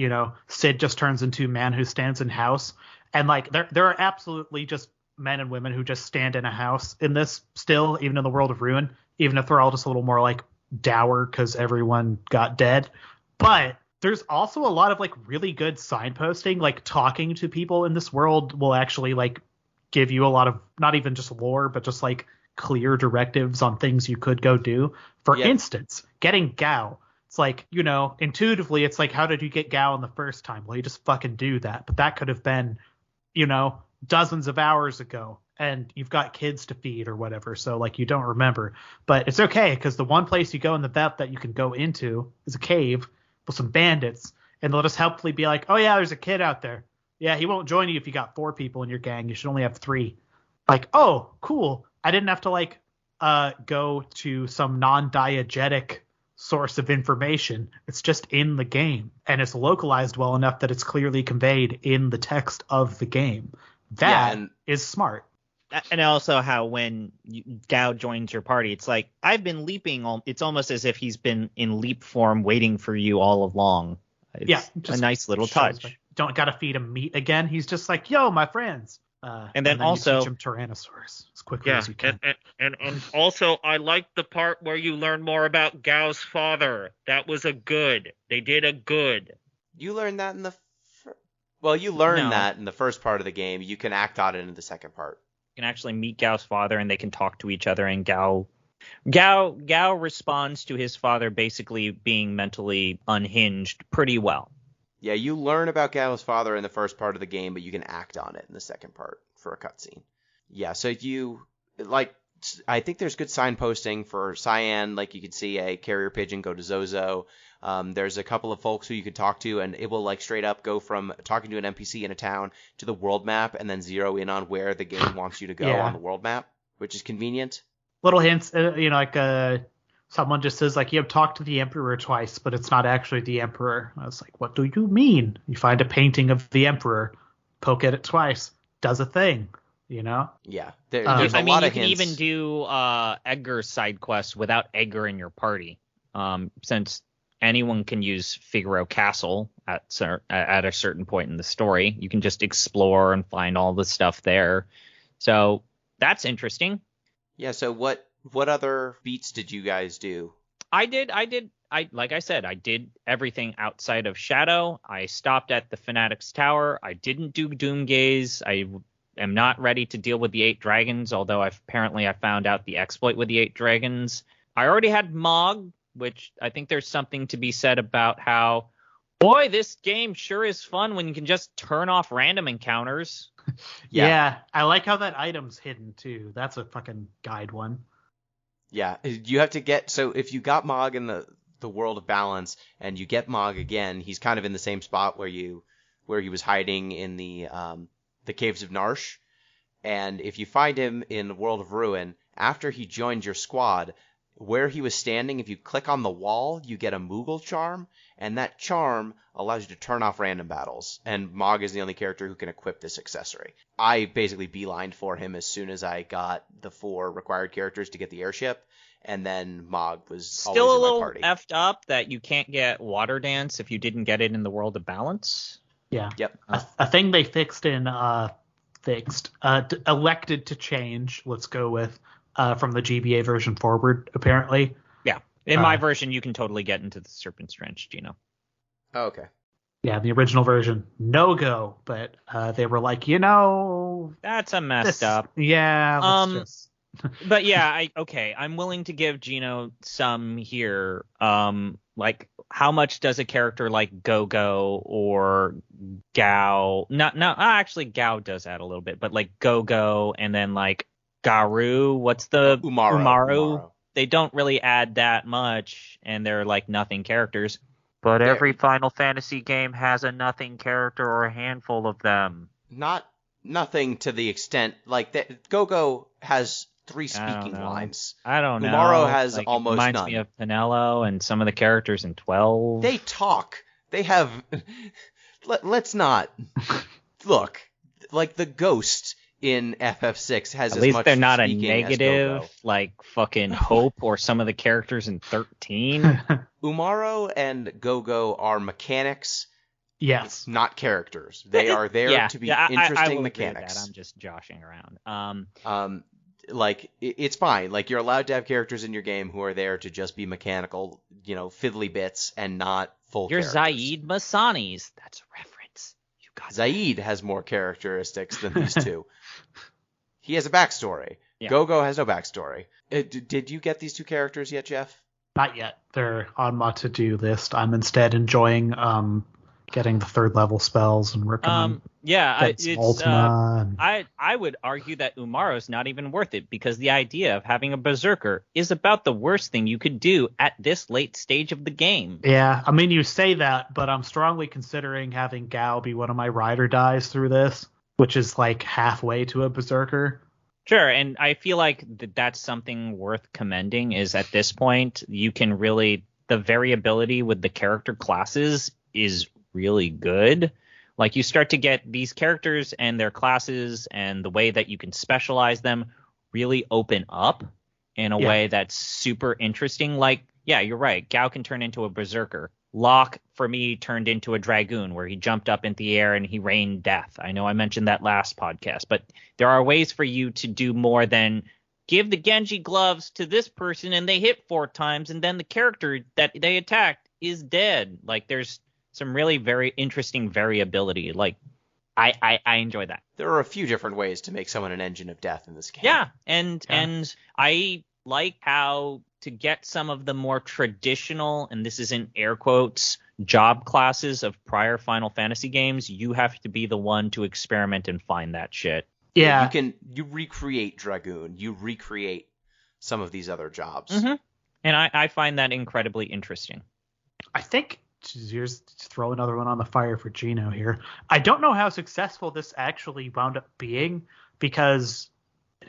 Sid just turns into man who stands in house, and like there are absolutely just men and women who just stand in a house in this still, even in the world of Ruin, even if they're all just a little more like dour because everyone got dead. But there's also a lot of like really good signposting, like talking to people in this world will actually like give you a lot of not even just lore, but just like clear directives on things you could go do. For instance, getting Gao. It's like, intuitively, it's like, how did you get Gao in the first time? Well, you just fucking do that. But that could have been, dozens of hours ago, and you've got kids to feed or whatever. So like you don't remember, but it's okay because the one place you go in the vet that you can go into is a cave with some bandits, and they'll just helpfully be like, oh yeah, there's a kid out there. Yeah, he won't join you if you got 4 people in your gang. You should only have 3. Like, oh, cool. I didn't have to like go to some non-diegetic source of information. It's just in the game, and it's localized well enough that it's clearly conveyed in the text of the game. That is smart. And also how when Gao joins your party, it's like, I've been leaping. It's almost as if he's been in leap form waiting for you all along. It's a nice little touch. Like, don't got to feed him meat again. He's just like, yo, my friends. And then also you teach him Tyrannosaurus as quickly as you can. And also I like the part where you learn more about Gao's father. That was a good. They did a good. You learned that in the that in the first part of the game. You can act on it in the second part. You can actually meet Gao's father, and they can talk to each other. And Gao responds to his father basically being mentally unhinged pretty well. Yeah, you learn about Gao's father in the first part of the game, but you can act on it in the second part for a cutscene. Yeah, so I think there's good signposting for Cyan. Like, you could see a carrier pigeon go to Zozo. There's a couple of folks who you could talk to, and it will like straight up go from talking to an NPC in a town to the world map, and then zero in on where the game wants you to go on the world map, which is convenient. Little hints, someone just says like, you have talked to the Emperor twice, but it's not actually the Emperor. I was like, what do you mean? You find a painting of the Emperor, poke at it twice, does a thing. Yeah, there's a lot of hints. You can even do Edgar's side quests without Edgar in your party, since anyone can use Figaro Castle at a certain point in the story. You can just explore and find all the stuff there. So that's interesting. Yeah. So what other beats did you guys do? I did everything outside of Shadow. I stopped at the Fanatic's Tower. I didn't do Doomgaze. I am not ready to deal with the 8 dragons, although I found out the exploit with the 8 dragons. I already had Mog, which I think there's something to be said about how, boy, this game sure is fun when you can just turn off random encounters. Yeah, I like how that item's hidden too. That's a fucking guide one. Yeah, you have to get, so if you got Mog in the world of balance and you get Mog again, he's kind of in the same spot where he was hiding in the caves of Narsh. And if you find him in the world of Ruin, after he joined your squad, where he was standing, if you click on the wall, you get a Moogle charm, and that charm allows you to turn off random battles. And Mog is the only character who can equip this accessory. I basically beelined for him as soon as I got the 4 required characters to get the airship, and then Mog was still always a in little my party. Effed up that you can't get Water Dance if you didn't get it in the world of balance. Yeah. Yep. A thing they elected to change, let's go with, from the GBA version forward, apparently. Yeah. In my version, you can totally get into the Serpent's Trench, Gino. Oh, okay. Yeah, the original version, no go, but they were like, That's a messed up. Yeah, let's just. But yeah, I'm willing to give Gino some here. Like, how much does a character like Go-Go or Gao? Actually, Gao does add a little bit, but like Go-Go and then like Garu. What's the Umaru? They don't really add that much, and they're like nothing characters. But every Final Fantasy game has a nothing character or a handful of them. Nothing to the extent like that. Go-Go has 3 speaking lines. I don't know. Umaru has like, almost reminds none. Me of Pinello and some of the characters in 12. They talk. They have. Let's not look like the ghost in FF6 has At as least much they're not a speaking negative as Go-Go. like fucking Hope or some of the characters in 13. Umaru and Go-Go are mechanics. Yes. Not characters. They are there to be interesting I will mechanics. Agree with that. I'm just joshing around. Like it's fine. Like you're allowed to have characters in your game who are there to just be mechanical, fiddly bits and not full You're characters. Zaid Masanis. That's a reference. You got Zaid has more characteristics than these two. He has a backstory. Yeah. Go-Go has no backstory. Did you get these 2 characters yet, Jeff? Not yet. They're on my to-do list. I'm instead enjoying getting the 3rd level spells and working on it's Ultima. I would argue that Umaru's not even worth it because the idea of having a berserker is about the worst thing you could do at this late stage of the game. Yeah, I mean you say that, but I'm strongly considering having Gao be one of my ride or dies through this, which is like halfway to a berserker. Sure, and I feel like that's something worth commending is at this point you can really the variability with the character classes is really good. Like you start to get these characters and their classes and the way that you can specialize them really open up in a way that's super interesting. Like, yeah, you're right. Gao can turn into a berserker. Locke, for me, turned into a dragoon where he jumped up in the air and he rained death. I know I mentioned that last podcast, but there are ways for you to do more than give the Genji gloves to this person and they hit 4 times and then the character that they attacked is dead. Like there's some really very interesting variability. Like I enjoy that. There are a few different ways to make someone an engine of death in this game. Yeah, and I like how to get some of the more traditional, and this is in air quotes, job classes of prior Final Fantasy games, you have to be the one to experiment and find that shit. Yeah. You recreate Dragoon. You recreate some of these other jobs. Mm-hmm. And I find that incredibly interesting. I think here's throw another one on the fire for Gino here. I don't know how successful this actually wound up being because,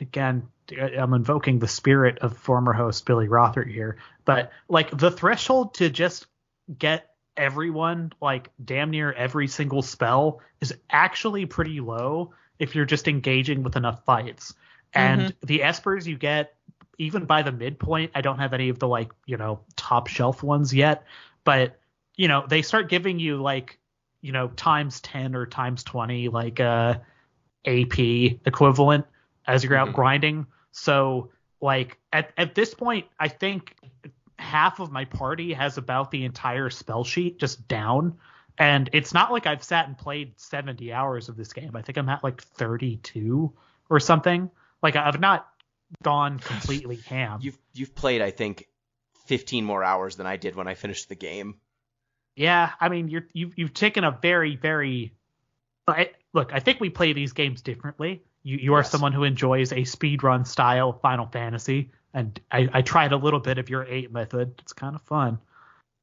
again, I'm invoking the spirit of former host Billy Rothert here, but like the threshold to just get everyone, like damn near every single spell, is actually pretty low if you're just engaging with enough fights. And the espers you get, even by the midpoint, I don't have any of the top shelf ones yet, but they start giving you times 10 or times 20 AP equivalent as you're out grinding. So at this point, I think half of my party has about the entire spell sheet just down. And it's not like I've sat and played 70 hours of this game. I think I'm at 32 or something. I've not gone completely ham. You've played, I think, 15 more hours than I did when I finished the game. Yeah, I mean, you've taken a very, very. Look, I think we play these games differently. You are someone who enjoys a speedrun style Final Fantasy, and I tried a little bit of your 8 method. It's kind of fun.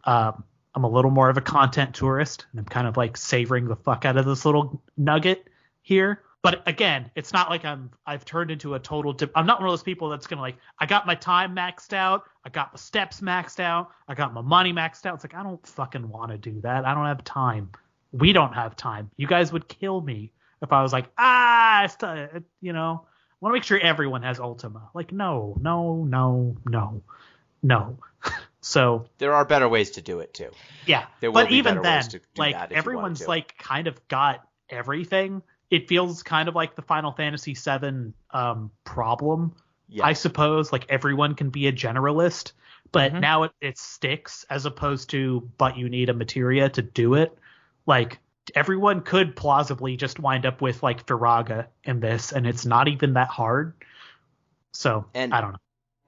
I'm a little more of a content tourist, and I'm kind of savoring the fuck out of this little nugget here. But again, it's not like I've turned into a total I'm not one of those people that's gonna I got my time maxed out, I got my steps maxed out, I got my money maxed out. It's I don't fucking want to do that. I don't have time. We don't have time. You guys would kill me if I was I want to make sure everyone has Ultima. No. So there are better ways to do it too. Yeah, but even then, everyone's kind of got everything. It feels kind of like the Final Fantasy VII problem. I suppose like everyone can be a generalist, but now it sticks as opposed to but you need a materia to do it. Like everyone could plausibly just wind up with like Viraga in this, and it's not even that hard. So And I don't know.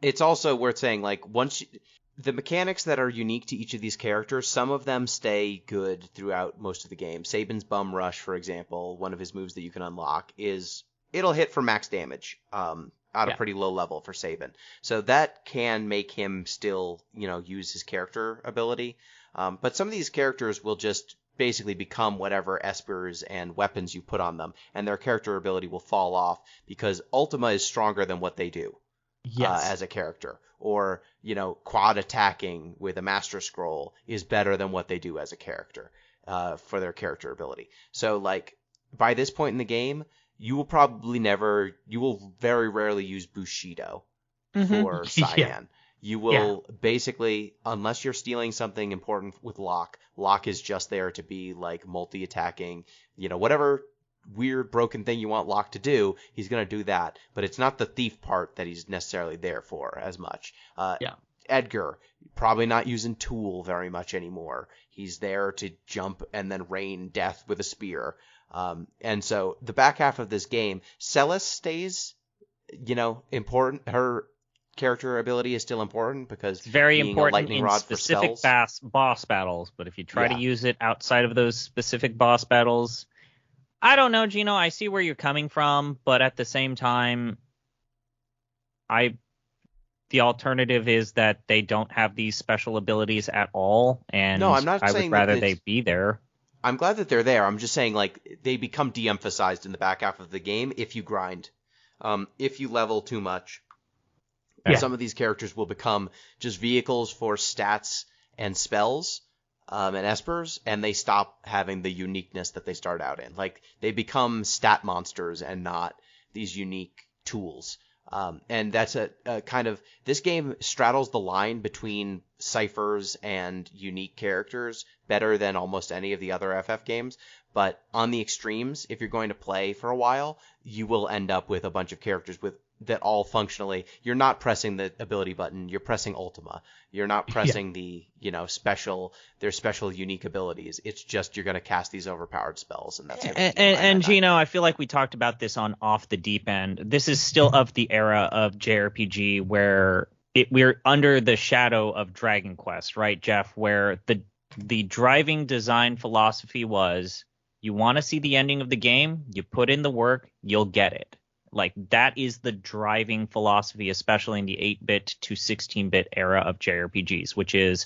it's also worth saying, like, the mechanics that are unique to each of these characters, some of them stay good throughout most of the game. Saban's Bum Rush, for example, one of his moves that you can unlock is it'll hit for max damage at a pretty low level for Saban. So that can make him still, use his character ability. But some of these characters will just basically become whatever espers and weapons you put on them, and their character ability will fall off because Ultima is stronger than what they do. Yes. As a character, or quad attacking with a Master Scroll is better than what they do as a character for their character ability. So like by this point in the game, you will very rarely use Bushido for Cyan. Yeah. You will basically, unless you're stealing something important with Locke is just there to be like multi-attacking, whatever weird broken thing you want Locke to do, he's going to do that. But it's not the thief part that he's necessarily there for as much. Edgar, probably not using Tool very much anymore. He's there to jump and then rain death with a spear. And so the back half of this game, Celis stays, important. Her character ability is still important because it's very being important a lightning in rod specific for spells. boss battles. But if you try to use it outside of those specific boss battles, I don't know, Gino. I see where you're coming from, but at the same time, the alternative is that they don't have these special abilities at all, and No, I'm not I saying would rather that they be there. I'm glad that they're there. I'm just saying, like, they become de-emphasized in the back half of the game if you grind. If you level too much, some of these characters will become just vehicles for stats and spells and espers, and they stop having the uniqueness that they start out in. Like, they become stat monsters and not these unique tools. And that's a kind of... This game straddles the line between ciphers and unique characters better than almost any of the other FF games. But on the extremes, if you're going to play for a while, you will end up with a bunch of characters that all functionally... You're not pressing the ability button, you're pressing Ultima. You're not pressing the, their special unique abilities. It's just you're going to cast these overpowered spells, and that's it. And Gino, I feel like we talked about this on Off the Deep End. This is still of the era of JRPG where we're under the shadow of Dragon Quest, right, Jeff? Where the driving design philosophy was, you want to see the ending of the game, you put in the work, you'll get it. Like, that is the driving philosophy, especially in the 8-bit to 16-bit era of JRPGs, which is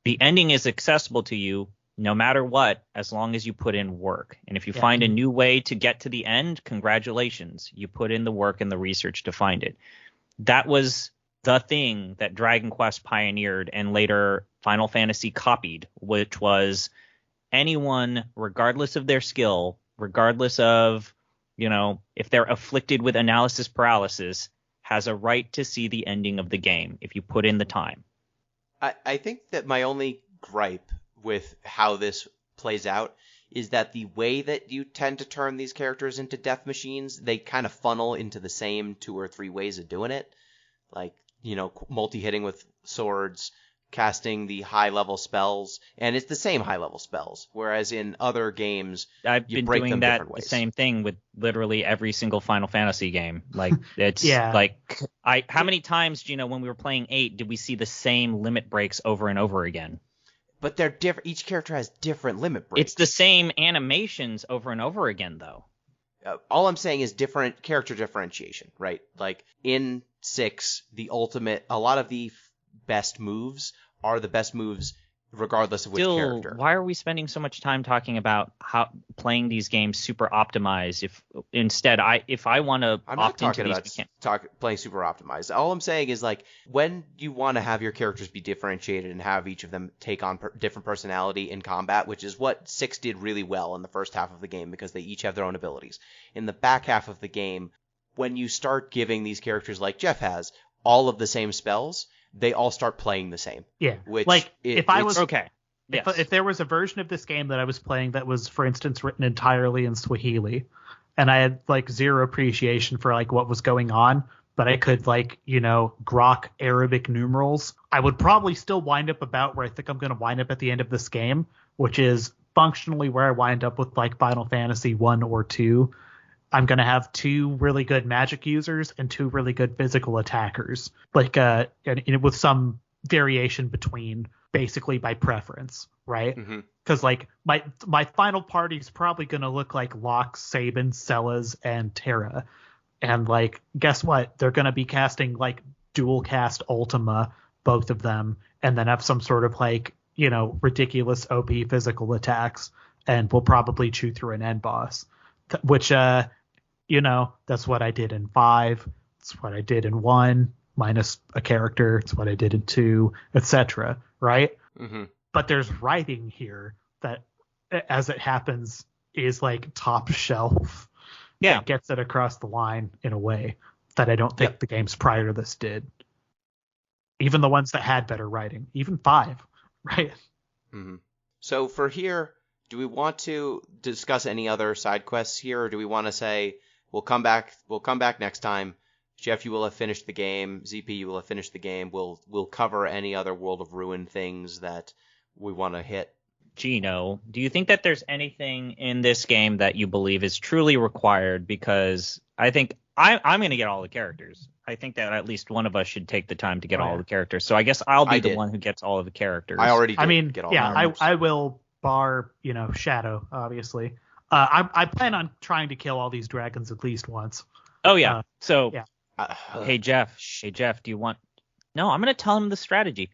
the ending is accessible to you no matter what, as long as you put in work. And if you find a new way to get to the end, congratulations. You put in the work and the research to find it. That was the thing that Dragon Quest pioneered and later Final Fantasy copied, which was anyone, regardless of their skill, regardless of, if they're afflicted with analysis paralysis, has a right to see the ending of the game if you put in the time. I think that my only gripe with how this plays out is that the way that you tend to turn these characters into death machines, they kind of funnel into the same 2 or 3 ways of doing it. Like, multi-hitting with swords, casting the high-level spells, and it's the same high-level spells. Whereas in other games, I've you been break doing them that different ways. The same thing with literally every single Final Fantasy game. Like, it's how many times, when we were playing 8, did we see the same limit breaks over and over again? But they're different. Each character has different limit breaks. It's the same animations over and over again, though. All I'm saying is different character differentiation, right? Like in 6, a lot of the best moves are the best moves regardless of which character. Why are we spending so much time talking about how playing these games super optimized? If instead, if I want to opt into these, playing super optimized. All I'm saying is, like, when you want to have your characters be differentiated and have each of them take on different personality in combat, which is what 6 did really well in the first half of the game because they each have their own abilities. In the back half of the game, when you start giving these characters, like Jeff has, all of the same spells, they all start playing the same. Yeah. Which if there was a version of this game that I was playing that was, for instance, written entirely in Swahili, and I had like zero appreciation for like what was going on, but I could grok Arabic numerals, I would probably still wind up about where I think I'm going to wind up at the end of this game, which is functionally where I wind up with like Final Fantasy 1 or 2. I'm going to have 2 really good magic users and 2 really good physical attackers, and with some variation between, basically by preference, right? Because like my final party is probably going to look like Locke, Sabin, Celes, and Terra. And like, guess what? They're going to be casting like dual cast Ultima, both of them, and then have some sort of like, ridiculous OP physical attacks, and we'll probably chew through an end boss, which, that's what I did in 5. It's what I did in 1, minus a character. It's what I did in 2, etc. Right? But there's writing here that, as it happens, is like top shelf. Yeah. That gets it across the line in a way that I don't think the games prior to this did. Even the ones that had better writing, even 5, right? So for here, do we want to discuss any other side quests here, or do we want to say we'll come back next time? Jeff, you will have finished the game. ZP, you will have finished the game. We'll cover any other World of Ruin things that we want to hit. Gino, do you think that there's anything in this game that you believe is truly required? Because I think I'm going to get all the characters. I think that at least one of us should take the time to get all the characters. So I guess I'll be the one who gets all of the characters. I already did get all the characters. I will bar, Shadow, obviously. I plan on trying to kill all these dragons at least once. Oh, yeah. Hey, Jeff, do you want... No, I'm going to tell him the strategy.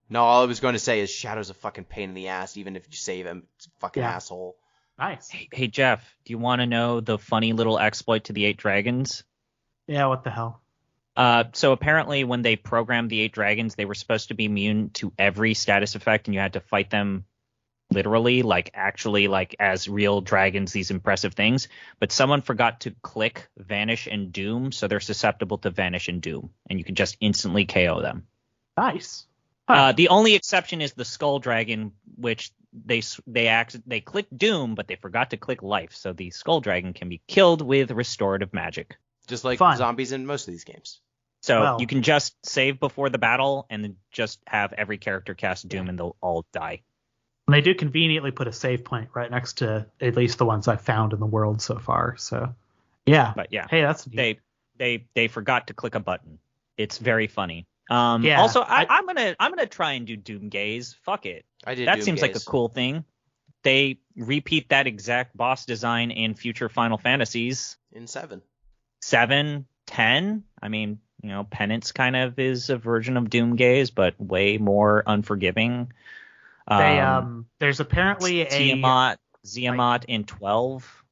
No, all I was going to say is Shadow's a fucking pain in the ass, even if you save him. It's a fucking asshole. Nice. Hey, Jeff, do you want to know the funny little exploit to the 8 dragons? Yeah, what the hell? So apparently when they programmed the 8 dragons, they were supposed to be immune to every status effect, and you had to fight them literally, like actually like as real dragons, these impressive things. But someone forgot to click Vanish and Doom, so they're susceptible to Vanish and Doom, and you can just instantly KO them. Nice. The only exception is the Skull Dragon, which they clicked Doom, but they forgot to click Life, so the Skull Dragon can be killed with restorative magic. Just like zombies in most of these games. So you can just save before the battle and then just have every character cast Doom and they'll all die. And they do conveniently put a save point right next to at least the ones I've found in the world so far. So yeah. But yeah. Hey, that's neat. They forgot to click a button. It's very funny. Also, I'm gonna try and do Doom Gaze. Fuck it. That seems like a cool thing. They repeat that exact boss design in future Final Fantasies. In 7, 10. I mean, Penance kind of is a version of Doom Gaze, but way more unforgiving. There's apparently Ziamat in 12.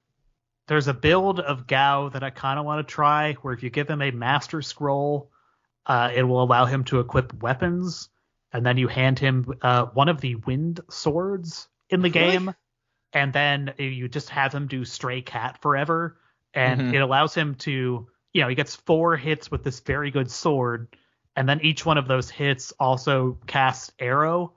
There's a build of Gao that I kind of want to try, where if you give him a Master Scroll, it will allow him to equip weapons, and then you hand him one of the wind swords in the game, and then you just have him do Stray Cat forever, and it allows him to, he gets 4 hits with this very good sword, and then each one of those hits also casts Arrow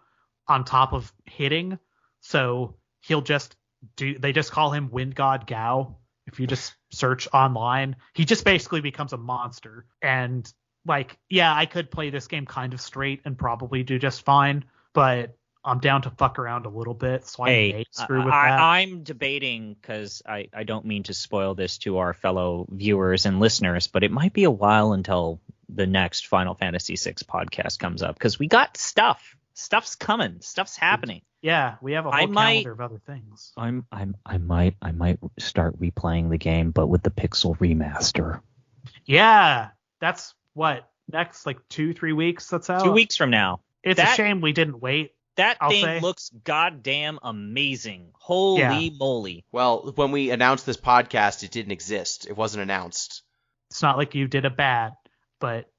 on top of hitting, so he'll just they just call him Wind God Gao. If you just search online, he just basically becomes a monster, and I could play this game kind of straight and probably do just fine, but I'm down to fuck around a little bit, so I may screw with that. I'm debating, because I don't mean to spoil this to our fellow viewers and listeners, but it might be a while until the next Final Fantasy VI podcast comes up, because we got stuff. Stuff's coming. Stuff's happening. Yeah, we have a whole calendar of other things. I might start replaying the game, but with the Pixel remaster. Yeah, that's what, next 2-3 weeks that's out? 2 weeks from now. It's a shame we didn't wait. That thing looks goddamn amazing. Holy moly. Well, when we announced this podcast, it didn't exist. It wasn't announced. It's not like you did a bad, but,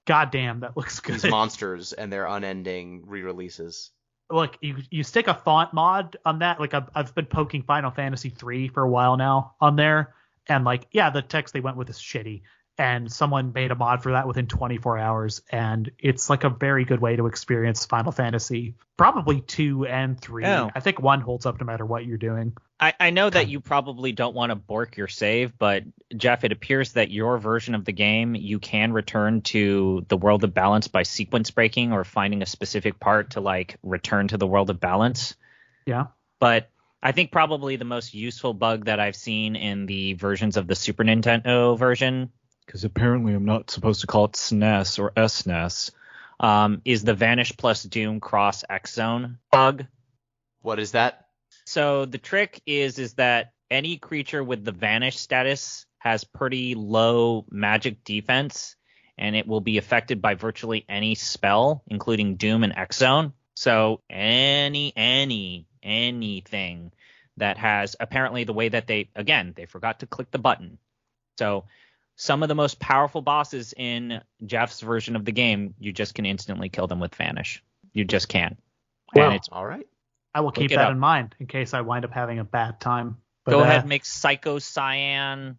goddamn, that looks good. These monsters and their unending re-releases. Look, you stick a font mod on that. I've been poking Final Fantasy 3 for a while now on there, and the text they went with is shitty. and someone made a mod for that within 24 hours, and it's like a very good way to experience Final Fantasy. Probably 2 and 3. Oh. I think 1 holds up no matter what you're doing. I know that you probably don't want to bork your save, but Jeff, it appears that your version of the game, you can return to the World of Balance by sequence breaking or finding a specific part to like return to the World of Balance. Yeah. But I think probably the most useful bug that I've seen in the versions of the Super Nintendo version, because apparently I'm not supposed to call it SNES or SNES, is the Vanish plus Doom cross X Zone bug. What is that? So the trick is that any creature with the Vanish status has pretty low magic defense, and it will be affected by virtually any spell, including Doom and X Zone. So anything that has, apparently the way that they forgot to click the button. So some of the most powerful bosses in Jeff's version of the game, you just can instantly kill them with Vanish. You just can. Well, and it's All right. I will keep that in mind in case I wind up having a bad time. But, go ahead and make Psycho Cyan,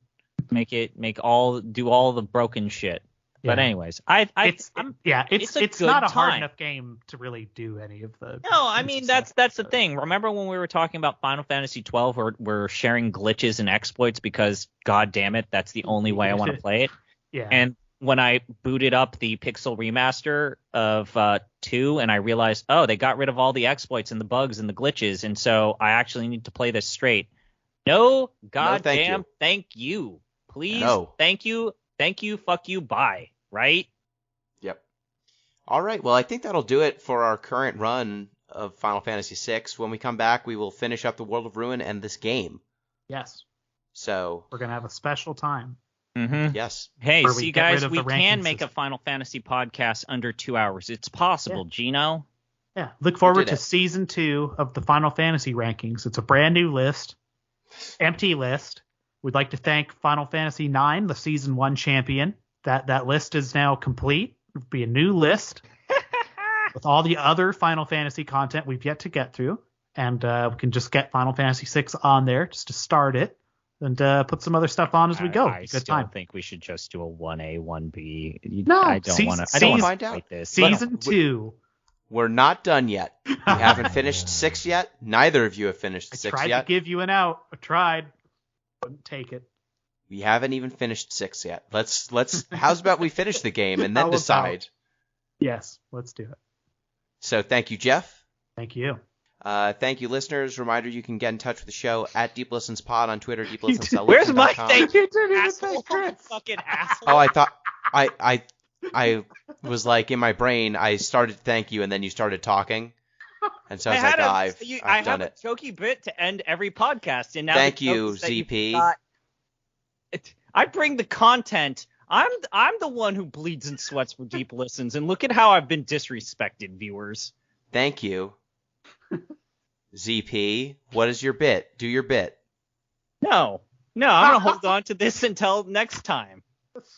do all the broken shit. Yeah. But anyways, it's not a hard time. enough game to really do any of the. No, I mean that's the thing. Remember when we were talking about Final Fantasy 12, where we're sharing glitches and exploits because, god damn it, that's the only way I want to play it. Yeah. And when I booted up the Pixel remaster of 2, and I realized, oh, they got rid of all the exploits and the bugs and the glitches, and so I actually need to play this straight. No, goddamn, thank you. Please, No. thank you, fuck you, bye. Right? Yep. All right. Well, I think that'll do it for our current run of Final Fantasy VI. When we come back, we will finish up the World of Ruin and this game. Yes. So We're gonna have a special time. Mm-hmm. yes. Hey, Where we see, get rid guys, of we the can ranking make a system. Final Fantasy podcast under 2 hours. It's possible, Gino. Yeah. Look forward did to it. season 2 of the Final Fantasy rankings. It's a brand new list, empty list. We'd like to thank Final Fantasy IX, the season 1 champion. That list is now complete. It'll be a new list with all the other Final Fantasy content we've yet to get through. And we can just get Final Fantasy VI on there just to start it and put some other stuff on as we go. I Good still time. think we should just do a 1A, 1B. No, I don't want to find out. fight this. Season 2. We're not done yet. We haven't finished 6 yet. Neither of you have finished I 6 tried yet. to give you an out. I tried. Couldn't take it. We haven't even finished 6 yet. Let's how's about we finish the game and How then about? decide. Yes, let's do it. So thank you, Jeff. Thank you. Thank you, listeners. Reminder, you can get in touch with the show at Deep Listens Pod on Twitter, deeplistens.com. Where's my thank you? You didn't even Asshole, say Chris. fucking asshole. Oh, I thought I was like in my brain. I started thank you, and then you started talking, and so I was like, I've done it. I have a jokey bit to end every podcast, and now Thank the you, joke is that ZP. forgot. I bring the content. I'm the one who bleeds and sweats for deep listens, and look at how I've been disrespected, viewers. Thank you, ZP. What is your bit? Do your bit. No, I'm gonna hold on to this until next time.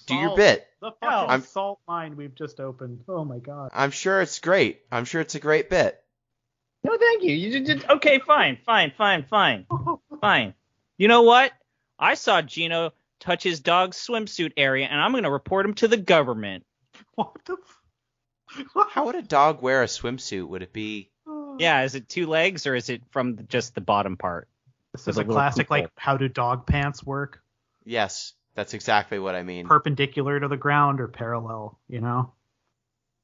Do your bit. The No. fucking salt mine we've just opened. Oh my god. I'm sure it's great. I'm sure it's a great bit. No, thank you. You did okay. Fine. You know what? I saw Gino touch his dog's swimsuit area, and I'm gonna report him to the government. What the How would a dog wear a swimsuit? Would it be? Yeah, is it 2 legs or is it from just the bottom part? This With is a a little classic, loophole. like, how do dog pants work? Yes, that's exactly what I mean. Perpendicular to the ground or parallel, you know?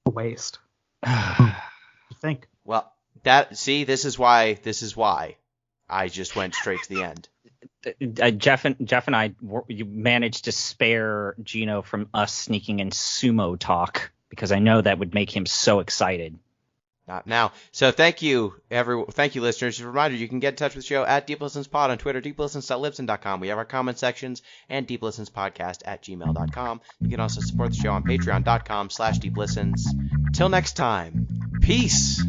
The waist. You think? Well, this is why I just went straight to the end. Jeff and I, you managed to spare Gino from us sneaking in sumo talk because I know that would make him so excited. Not now. So thank you, thank you, listeners. As a reminder, you can get in touch with the show at DeepListensPod on Twitter, deeplistens.libsyn.com. We have our comment sections, and deeplistenspodcast@gmail.com. You can also support the show on patreon.com/deeplistens. Till next time, peace.